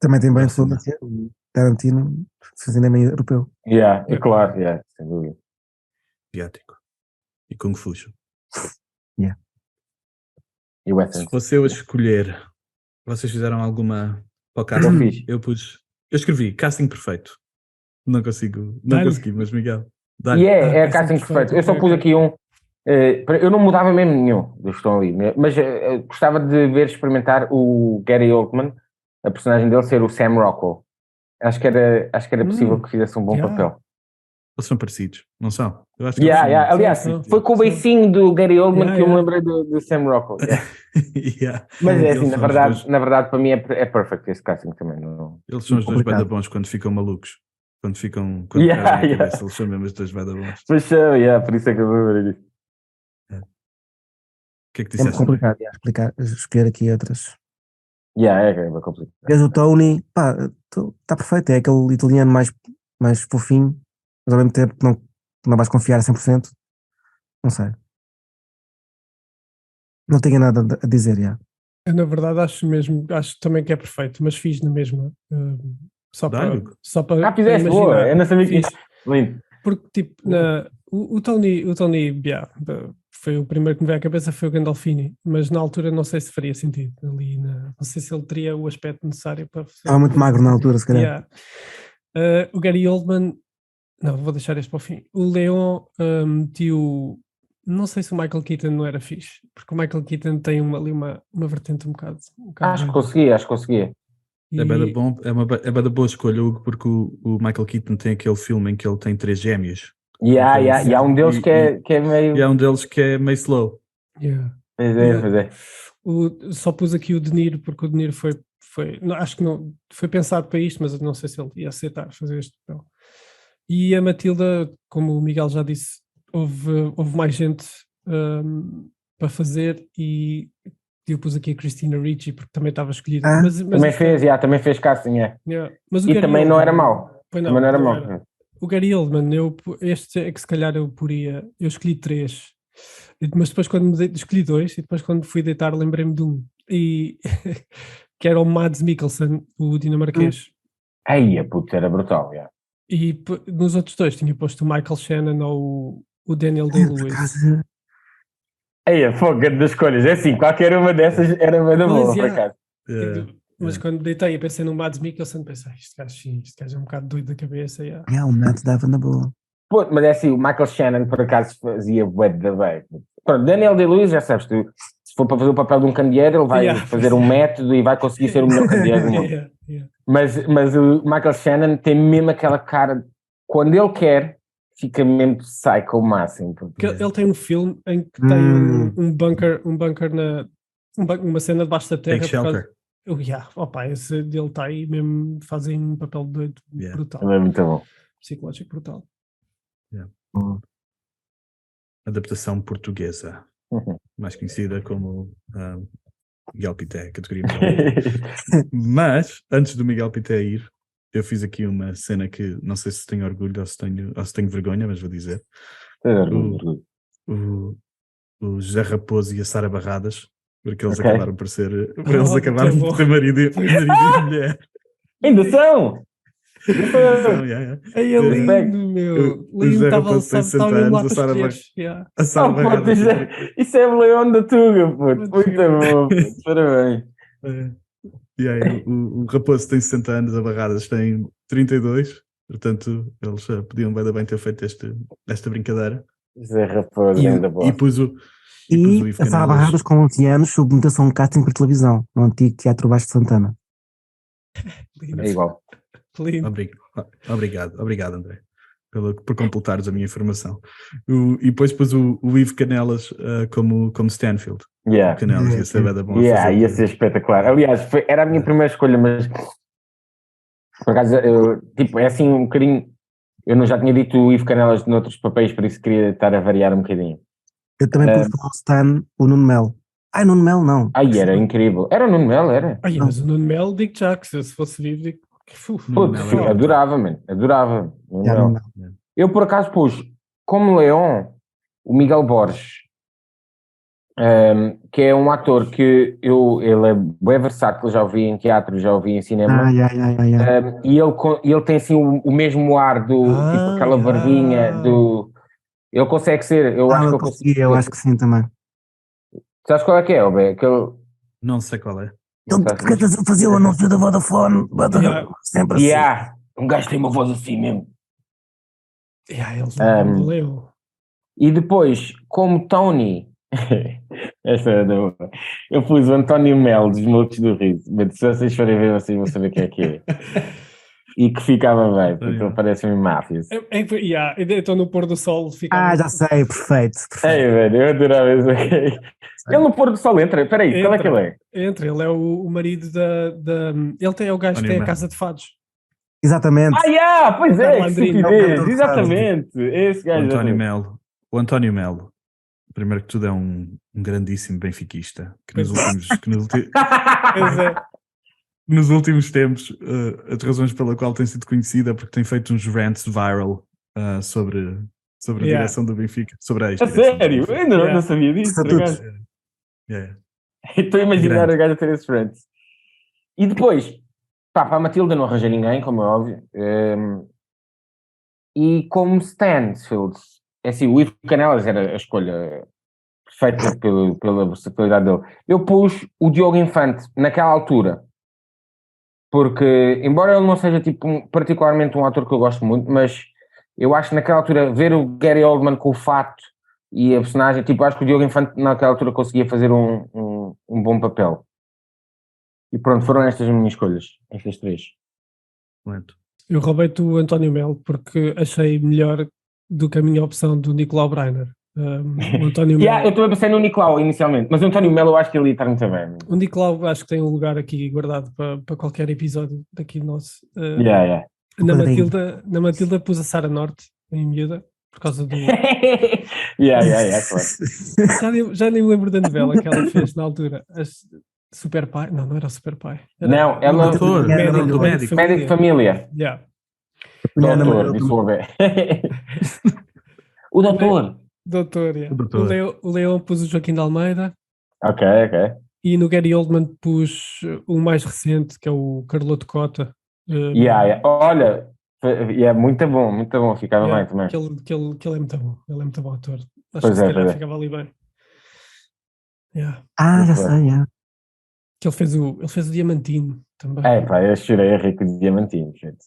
também tem bem influência, o Tarantino, cinema europeu. É claro, sem dúvida. Asiático. E Kung Fu. E o Essence. Se fosse eu a escolher, vocês fizeram alguma... Eu escrevi casting perfeito. Não consegui, mas Miguel. É casting perfeito. Eu só pus aqui eu não mudava mesmo nenhum dos que estão ali, mas gostava de ver experimentar o Gary Oldman, a personagem dele ser o Sam Rockwell. Acho que era possível que fizesse um bom papel. Eles são parecidos, não são? Eu acho que aliás, foi com o beicinho do Gary Oldman que eu me lembrei do Sam Rockwell. Mas é assim, na verdade para mim é perfect esse casting também. Eles são os dois bada bons quando ficam malucos. Quando trazem a cabeça, eles são mesmo os dois bada bons. Por isso é que eu vou ver isso. O que é que É disseste? muito complicado escolher aqui outras. É bem complicado. Vês o Tony, está perfeito, é aquele italiano mais fofinho, mas ao mesmo tempo não vais confiar a 100%. Não sei. Não tenho nada a dizer, Eu, na verdade, acho também que é perfeito, mas fiz na mesma. Só para fizeste, boa, eu não sabia que fiz. Lindo. Porque, tipo, o Tony foi o primeiro que me veio à cabeça, foi o Gandolfini, mas na altura não sei se faria sentido. Não sei se ele teria o aspecto necessário para... Estava muito magro na altura, se calhar. O Gary Oldman... Não, vou deixar este para o fim. O Leon tio... Não sei se o Michael Keaton não era fixe, porque o Michael Keaton tem ali uma vertente um bocado acho que conseguia. É bada boa escolha, Hugo, porque o Michael Keaton tem aquele filme em que ele tem 3 gêmeos. E há um deles que é meio... E há um deles que é meio slow. Pois é. Só pus aqui o De Niro, porque o De Niro foi acho que não foi pensado para isto, mas não sei se ele ia aceitar fazer este papel. E a Matilda, como o Miguel já disse, houve mais gente para fazer, e eu pus aqui a Christina Ricci porque também estava escolhida. Também fez casting, Mas e também não era mau. Também não era mau. O Gary Oldman, este é que se calhar eu escolhi 3, mas depois escolhi 2, e depois quando fui deitar lembrei-me de um, e que era o Mads Mikkelsen, o dinamarquês. Puto, era brutal, E nos outros 2 tinha posto o Michael Shannon ou o Daniel Day-Lewis. Aí, a foga das escolhas. É assim, qualquer uma dessas era bem da boa, Mas, por yeah. acaso. Mas quando deitei e pensei no Mads Mikkelsen, pensei, este gajo é um bocado doido da cabeça. Yeah. O Matt dava na boa. Pô, mas é assim, o Michael Shannon, por acaso, fazia bué da bem. Pronto, Daniel Day-Lewis, já sabes, se for para fazer o papel de um candeeiro, ele vai Yeah. fazer um método e vai conseguir ser o melhor candeeiro do mundo. Yeah. Mas o Michael Shannon tem mesmo aquela cara, quando ele quer, fica mesmo psycho ao máximo. Porque ele tem um filme em que tem um bunker uma cena debaixo da terra. Take Shelter. Esse dele está aí mesmo, fazem um papel de doido brutal. Ele é muito bom. Psicológico brutal. Adaptação portuguesa, mais conhecida como Miguel Pité, categoria Miguel. Mas, antes do Miguel Pité ir, eu fiz aqui uma cena que não sei se tenho orgulho ou se tenho vergonha, mas vou dizer. O José Raposo e a Sara Barradas, porque eles acabaram por ser, acabaram por ter marido e mulher. Ainda são! Aí é lindo, meu. Lindo, estava mesmo lá para os a Sara Barradas. Isso é o Leão da Tuga, puto. Muito bom, puto. Parabéns. O Raposo tem 60 anos, a Barradas tem 32, portanto eles podiam bem ter feito esta brincadeira. Zé Raposo, ainda bom. E pus o E Ivo a Sara Canelas. Barradas, com 11 anos, submeteu-se a um casting para televisão, no antigo Teatro Baixo de Santana. É igual. Lindo. Obrigado, André, por completares a minha informação. E depois pus o Ivo Canelas como Stanfield. Yeah. Canelas ia ser bem bom. Ia ser espetacular. Aliás, era a minha primeira escolha, mas por acaso, é assim um bocadinho. Eu não já tinha dito o Ivo Canelas noutros papéis, por isso queria estar a variar um bocadinho. Eu também pus para o Stan o Nuno Melo. Nuno Melo não. Era incrível. Era o Nuno Melo, era. Mas o Nuno Melo, digo já que se fosse vivo, digo que Adorava, mano. Adorava. Eu, por acaso, pus como Leão o Miguel Borges, que é um ator que ele é bem versátil, já o vi em teatro, já o vi em cinema. E ele tem assim o mesmo ar do tipo aquela barbinha do. Ele consegue ser. Eu acho que eu consegui. Eu acho que sim também. Sabes qual é que é, Obé? Não sei qual é. Ele fazia o anúncio da Vodafone. Sempre assim. Um gajo tem uma voz assim mesmo. E depois, como Tony, esta é boa. Eu pus o António Melo dos Malucos do Riso. Mas se vocês forem ver, vocês vão saber quem é que é. E que ficava bem, porque ele parece-me máfia. Então no pôr do sol ficava. Já sei, perfeito. Velho, eu adorava isso. Ele no pôr do sol entra. Espera aí, qual é que ele é? Ele é o marido da. Ele é o gajo que tem a casa de fados. Exatamente. Pois é, que estupidez. Exatamente. Esse gajo. O António Melo, primeiro que tudo, é um grandíssimo benfiquista que nos últimos tempos, as razões pela qual tem sido conhecida, porque tem feito uns rants viral sobre a direção do Benfica, sobre a sério? Eu ainda não sabia disso. Estou a imaginar o gajo a ter esses rants. E depois, para a Matilda não arranjei ninguém, como é óbvio, e como Stanfield, é assim, o Ivo Canelas era a escolha perfeita pela versatilidade dele. Eu pus o Diogo Infante naquela altura, porque, embora ele não seja tipo particularmente um ator que eu gosto muito, mas eu acho que naquela altura ver o Gary Oldman com o fato e a personagem, tipo, acho que o Diogo Infante naquela altura conseguia fazer um bom papel. E pronto, foram estas as minhas escolhas, estas três. Eu roubei-te o António Melo porque achei melhor do que a minha opção do Nicolau Breiner. O António Melo... Eu também pensei no Nicolau inicialmente, mas o António Melo eu acho que ele ia estar muito bem. O Nicolau acho que tem um lugar aqui guardado para qualquer episódio daqui nosso. Na Matilda pus a Sara Norte em miúda por causa do... Claro. já nem me lembro da novela que ela fez na altura. Super Pai? Não era Super Pai. Não, ela é do médico. Médico de família. Doutor, disse o bebê. O doutor. Doutor. O Leão pus o Joaquim de Almeida. Ok. E no Gary Oldman pus o mais recente, que é o Carloto Cota. Olha, muito bom, ficava bem também. Que ele é muito bom, ele é muito bom ator. Acho Pois que é, se calhar ficava ali bem. Yeah. Ah, já Muito sei, já. Que ele fez o Diamantino também. Pá, eu chorei a rir com o Diamantino, gente.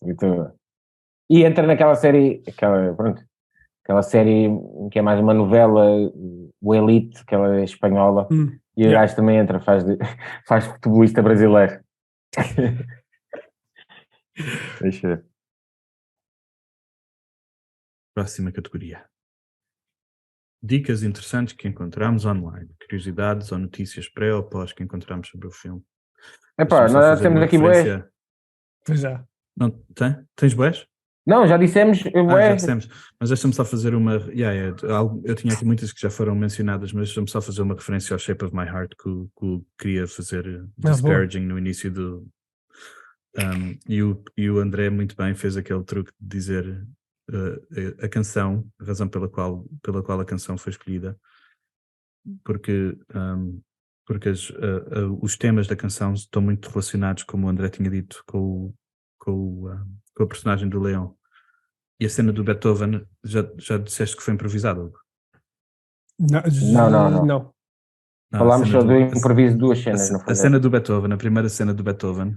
E entra naquela série, aquela série que é mais uma novela, o Elite, aquela espanhola, e o Yeah. gajo também entra, faz futebolista brasileiro. Deixa eu ver. Próxima categoria. Dicas interessantes que encontramos online. Curiosidades ou notícias pré ou pós que encontramos sobre o filme. Epá, Deixa-me só nós fazer temos uma aqui bués. referência. Pois já. Não, tens bués? Não, já dissemos Já bué. dissemos. Mas deixa-me só fazer uma... eu tinha aqui muitas que já foram mencionadas, mas deixa-me só fazer uma referência ao Shape of My Heart que eu queria fazer disparaging no início do... e o André muito bem fez aquele truque de dizer a canção, a razão pela qual a canção foi escolhida, porque os temas da canção estão muito relacionados, como o André tinha dito, com a personagem do Leão. E a cena do Beethoven, já disseste que foi improvisado? Não. Falámos só do improviso de duas cenas, não foi? A cena do Beethoven, a primeira cena do Beethoven,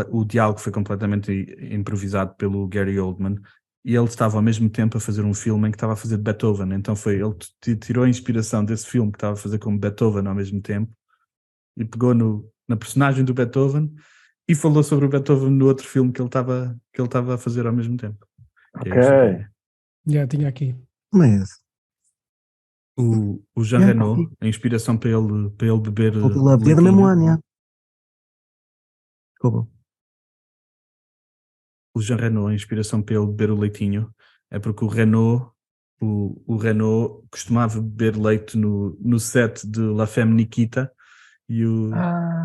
o diálogo foi completamente improvisado pelo Gary Oldman, e ele estava ao mesmo tempo a fazer um filme em que estava a fazer de Beethoven, então ele tirou a inspiração desse filme que estava a fazer como Beethoven ao mesmo tempo, e pegou na personagem do Beethoven e falou sobre o Beethoven no outro filme que ele estava a fazer ao mesmo tempo. Ok. Já tinha aqui. Mas, O Jean Reno, a inspiração para ele beber ou pela beber no mesmo ano, já. Desculpa. O Jean Reno, a inspiração para ele beber o leitinho é porque o Reno costumava beber leite no set de La Femme Nikita e o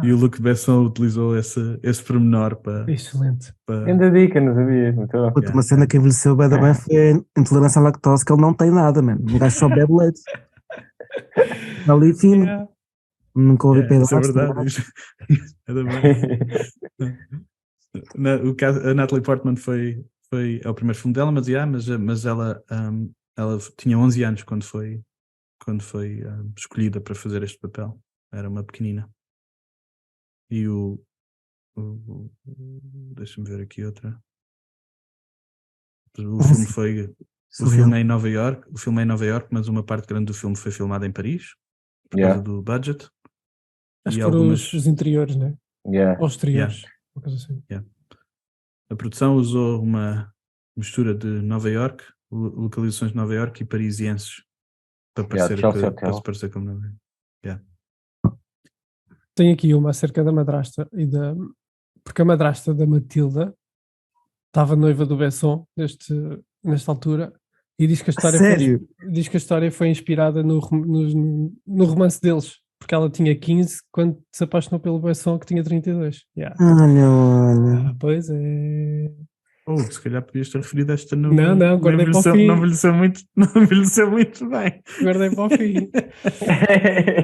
Luc Besson utilizou esse pormenor para... Excelente. Ainda dica, não sabia. Então, Puta, uma cena que envelheceu bem também foi a intolerância à lactose, que ele não tem nada, mano. O gajo só bebe leite. Está ali fino. Yeah. Nunca ouvi Isso é pedaços. verdade. A Natalie Portman é o primeiro filme dela, mas ela tinha 11 anos quando foi escolhida para fazer este papel. Era uma pequenina. E deixa-me ver aqui outra. O filme é em Nova York. O filme é em Nova York, mas uma parte grande do filme foi filmada em Paris por causa do budget. Acho que foram os interiores, né? Ou exteriores. Uma coisa assim. A produção usou uma mistura de Nova York, localizações de Nova York e parisienses para se parecer como Nova York. Tem aqui uma acerca da madrasta porque a madrasta da Matilda estava noiva do Besson nesta altura e diz que a história foi inspirada no romance deles, porque ela tinha 15 quando se apaixonou pelo Besson, que tinha 32. Olha. Pois é. Se calhar podias ter referido esta Não, guardei para o fim. Não envelheceu muito bem. Guardei para o fim.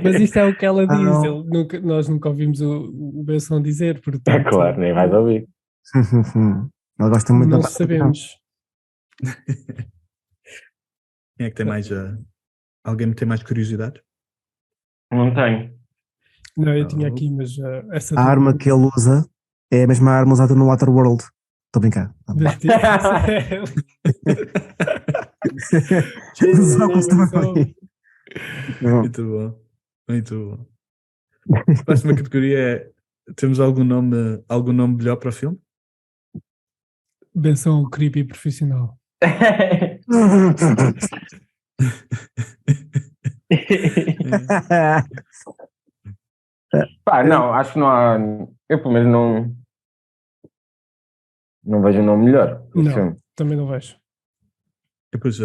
Mas isto é o que ela diz. Nós nunca ouvimos o Besson dizer, portanto... Claro, nem vais ouvir. Ela gosta muito não da sabemos. Quem é que tem mais... Alguém tem mais curiosidade? Não tenho. Não, eu tinha aqui, mas essa... A arma que ele usa é a mesma arma usada no Waterworld. Estou a brincar. Muito bom. A próxima categoria é: temos algum nome melhor para o filme? Benção o creepy profissional. Não, acho que não há. Eu pelo menos não vejo um nome melhor. Não, também não vejo. Eu pus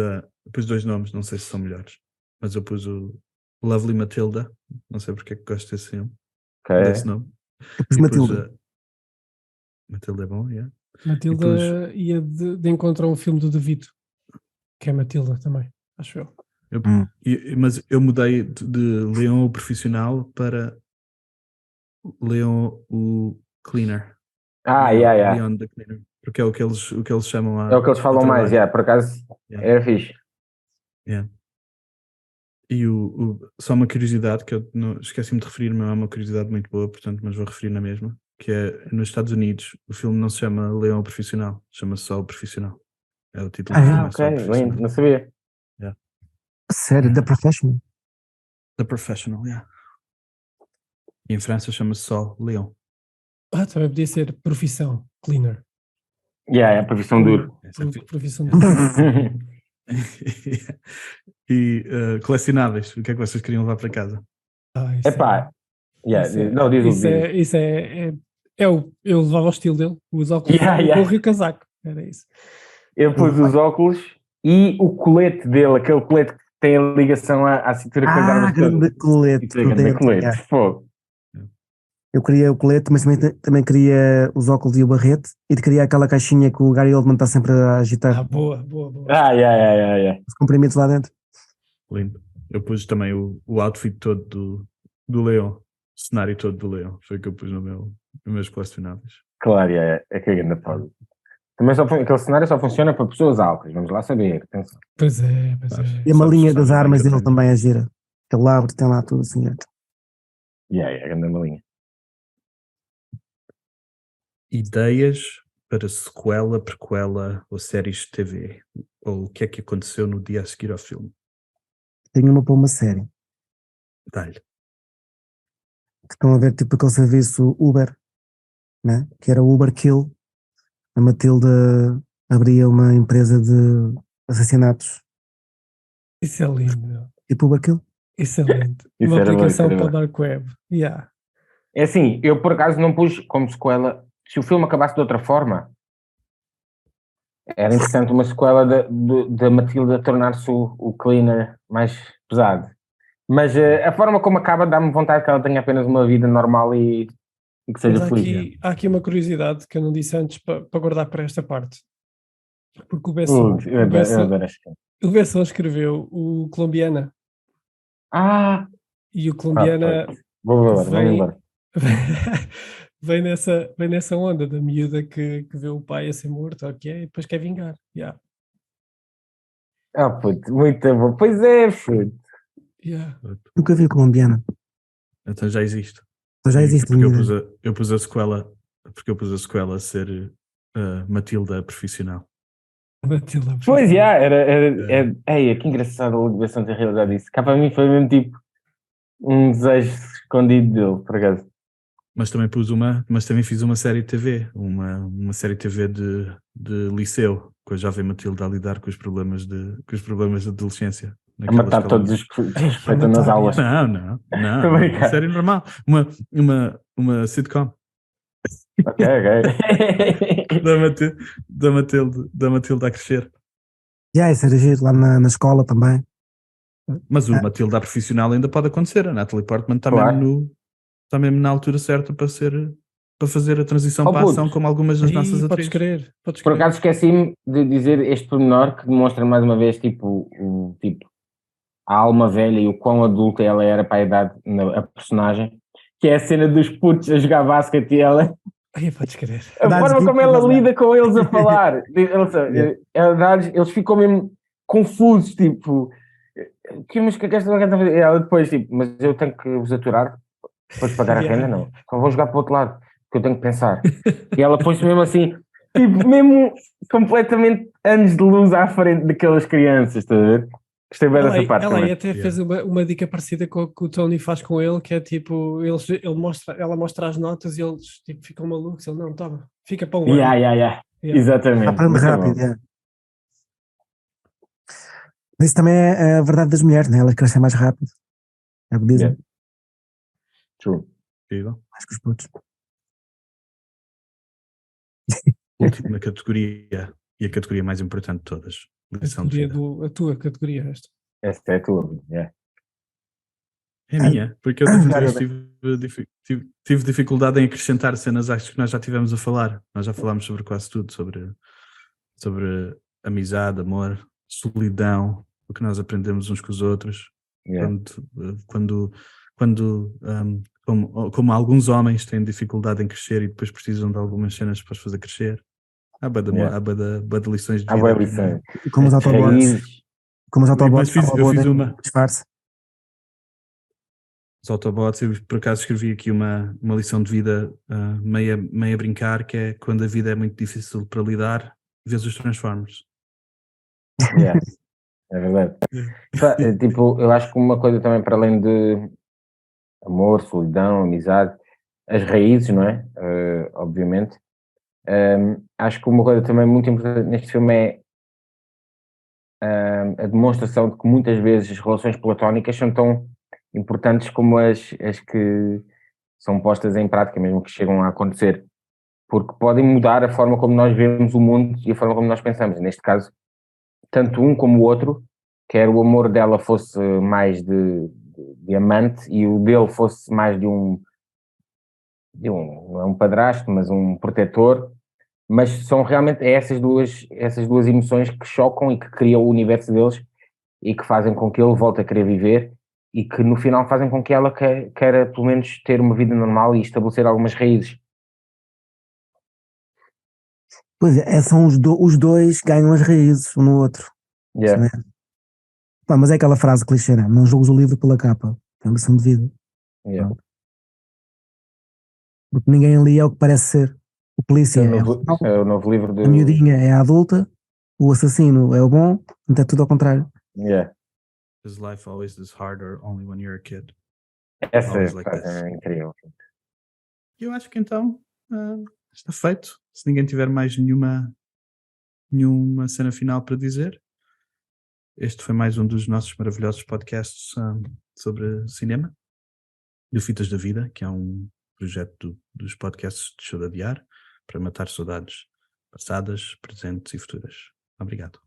dois nomes, não sei se são melhores, mas eu pus o Lovely Matilda, não sei porque é que gosto desse filme, desse nome. Matilda. Matilda é bom, Matilda ia de encontro a um filme do De Vito, que é Matilda também, acho eu. Mas eu mudei de Leão o Profissional para Leão o Cleaner. Leon the Cleaner. Porque é o que eles chamam É o que eles falam mais, por acaso era fixe. Só uma curiosidade que eu esqueci-me de referir, mas é uma curiosidade muito boa, portanto, mas vou referir na mesma, que é nos Estados Unidos o filme não se chama Leão Profissional, chama-se só O Profissional. É o título do filme, é só O Ok, Profissional. lindo, não sabia. Sério, The Professional. The Professional, yeah. E em França chama-se só Leão. Também podia ser profissão, cleaner. É a profissão duro. Profissão dura. E colecionáveis, o que é que vocês queriam levar para casa? Isso Epá, não, isso é eu levava o estilo dele, os óculos, o gorro e o casaco. Era isso. Eu pus os óculos e o colete dele, aquele colete que tem a ligação à cintura com as armas grande todas. colete. Grande colete, fogo. Eu queria o colete, mas também queria os óculos e o barrete, e queria aquela caixinha que o Gary Oldman está sempre a agitar. Boa. Os comprimidos lá dentro. Lindo. Eu pus também o outfit todo do Leão, o cenário todo do Leão, foi o que eu pus nos meus colecionáveis. Claro, é que é grande foda. Também aquele cenário só funciona para pessoas altas, vamos lá saber. Atenção. Pois é. E a malinha das armas dele também é gira. Ele abre, tem lá tudo assim. É grande malinha. Ideias para sequela, prequela ou séries de TV? Ou o que é que aconteceu no dia a seguir ao filme? Tenho uma para uma série. Dá-lhe. Que estão a ver tipo aquele serviço Uber, né? Que era o Uber Kill. A Matilda abria uma empresa de assassinatos. Isso é lindo. Tipo Uber Kill. Isso é lindo. Isso Uma era aplicação bom, para o Dark Web. É assim, eu por acaso não pus como sequela. Se o filme acabasse de outra forma, era interessante uma sequela da Matilda tornar-se o cleaner mais pesado. Mas a forma como acaba dá-me vontade que ela tenha apenas uma vida normal e que seja Mas feliz. há aqui uma curiosidade que eu não disse antes para guardar para esta parte. Porque o Besson escreveu o Colombiana. E o Colombiana vamos embora. vem nessa onda da miúda que vê o pai a ser morto, e depois quer vingar. Puto, muito bom. Pois é, puto. Nunca vi colombiana. Então já existe. Então já existe. Porque eu pus a sequela, a ser Matilda Profissional. Matilda Profissional. Pois era. Que engraçado a ligação da realidade disso. Cá para mim foi mesmo tipo um desejo escondido dele, por acaso. Mas também fiz uma série de TV, uma série de TV de liceu, com a jovem Matilda a lidar com os problemas de adolescência. A matar todos os que respeitam nas aulas. Não. Uma série normal. Uma sitcom. Ok. da Matilda a crescer. Isso era giro lá na escola também. Mas o Matilda a Profissional ainda pode acontecer. A Natalie Portman está mesmo na altura certa para fazer a transição para a ação, como algumas das nossas atrizes. Podes crer. Por acaso esqueci-me de dizer este pormenor que demonstra mais uma vez a alma velha e o quão adulta ela era para a idade, a personagem, que é a cena dos putos a jogar basquete e ela... Podes crer. A forma como ela lida com eles a falar. Eles ficam mesmo confusos, tipo... Mas que é que esta mulher está a fazer? Ela depois, mas eu tenho que vos aturar, depois de pagar a renda, não. Só vou jogar para o outro lado, porque eu tenho que pensar. E ela põe-se mesmo assim, mesmo completamente anos de luz à frente daquelas crianças, estás a ver? Gostei bem dessa parte. Ela aí até fez uma dica parecida com o que o Tony faz com ele, que é tipo, ela mostra as notas e eles ficam malucos. Ele não, toma, fica para um ano. Exatamente. Aprende rápido, Mas isso também é a verdade das mulheres, né? Elas crescem mais rápido. É o que dizem. True. Mais que os putos. Última categoria e a categoria mais importante de todas. A tua categoria, esta. Esta é a tua, É a minha, porque eu tive dificuldade em acrescentar cenas que nós já tivemos a falar. Nós já falámos sobre quase tudo, sobre amizade, amor, solidão, o que nós aprendemos uns com os outros. Como alguns homens têm dificuldade em crescer e depois precisam de algumas cenas para os fazer crescer. Há bué de lições de vida. Como os autobots. Eu fiz uma. Disfarce. os Autobots. Eu por acaso escrevi aqui uma lição de vida meio a brincar, que é quando a vida é muito difícil para lidar, vês os Transformers. Yeah, é verdade. Tipo, eu acho que uma coisa também para além de amor, solidão, amizade, as raízes, não é? Obviamente. Acho que uma coisa também muito importante neste filme é a demonstração de que muitas vezes as relações platónicas são tão importantes como as que são postas em prática, mesmo que chegam a acontecer, porque podem mudar a forma como nós vemos o mundo e a forma como nós pensamos. Neste caso, tanto um como o outro, quer o amor dela fosse mais de amante e o dele fosse mais de um não é um padrasto, mas um protetor, mas são realmente essas duas emoções que chocam e que criam o universo deles e que fazem com que ele volte a querer viver e que no final fazem com que ela queira pelo menos ter uma vida normal e estabelecer algumas raízes. Pois é, são os dois ganham as raízes um no outro. Yeah. Pá, mas é aquela frase clichê, né? Não julgues o livro pela capa, é uma lição de vida. Yeah. Porque ninguém ali é o que parece ser. O polícia É o novo livro a miudinha é a adulta, o assassino é o bom, então é tudo ao contrário. Yeah. Because life always is harder only when you're a kid. Essa Always like this. é incrível. Eu acho que então está feito. Se ninguém tiver mais nenhuma cena final para dizer, este foi mais um dos nossos maravilhosos podcasts sobre cinema, do Fitas da Vida, que é um projeto dos podcasts de Show de Adiar, para matar saudades passadas, presentes e futuras. Obrigado.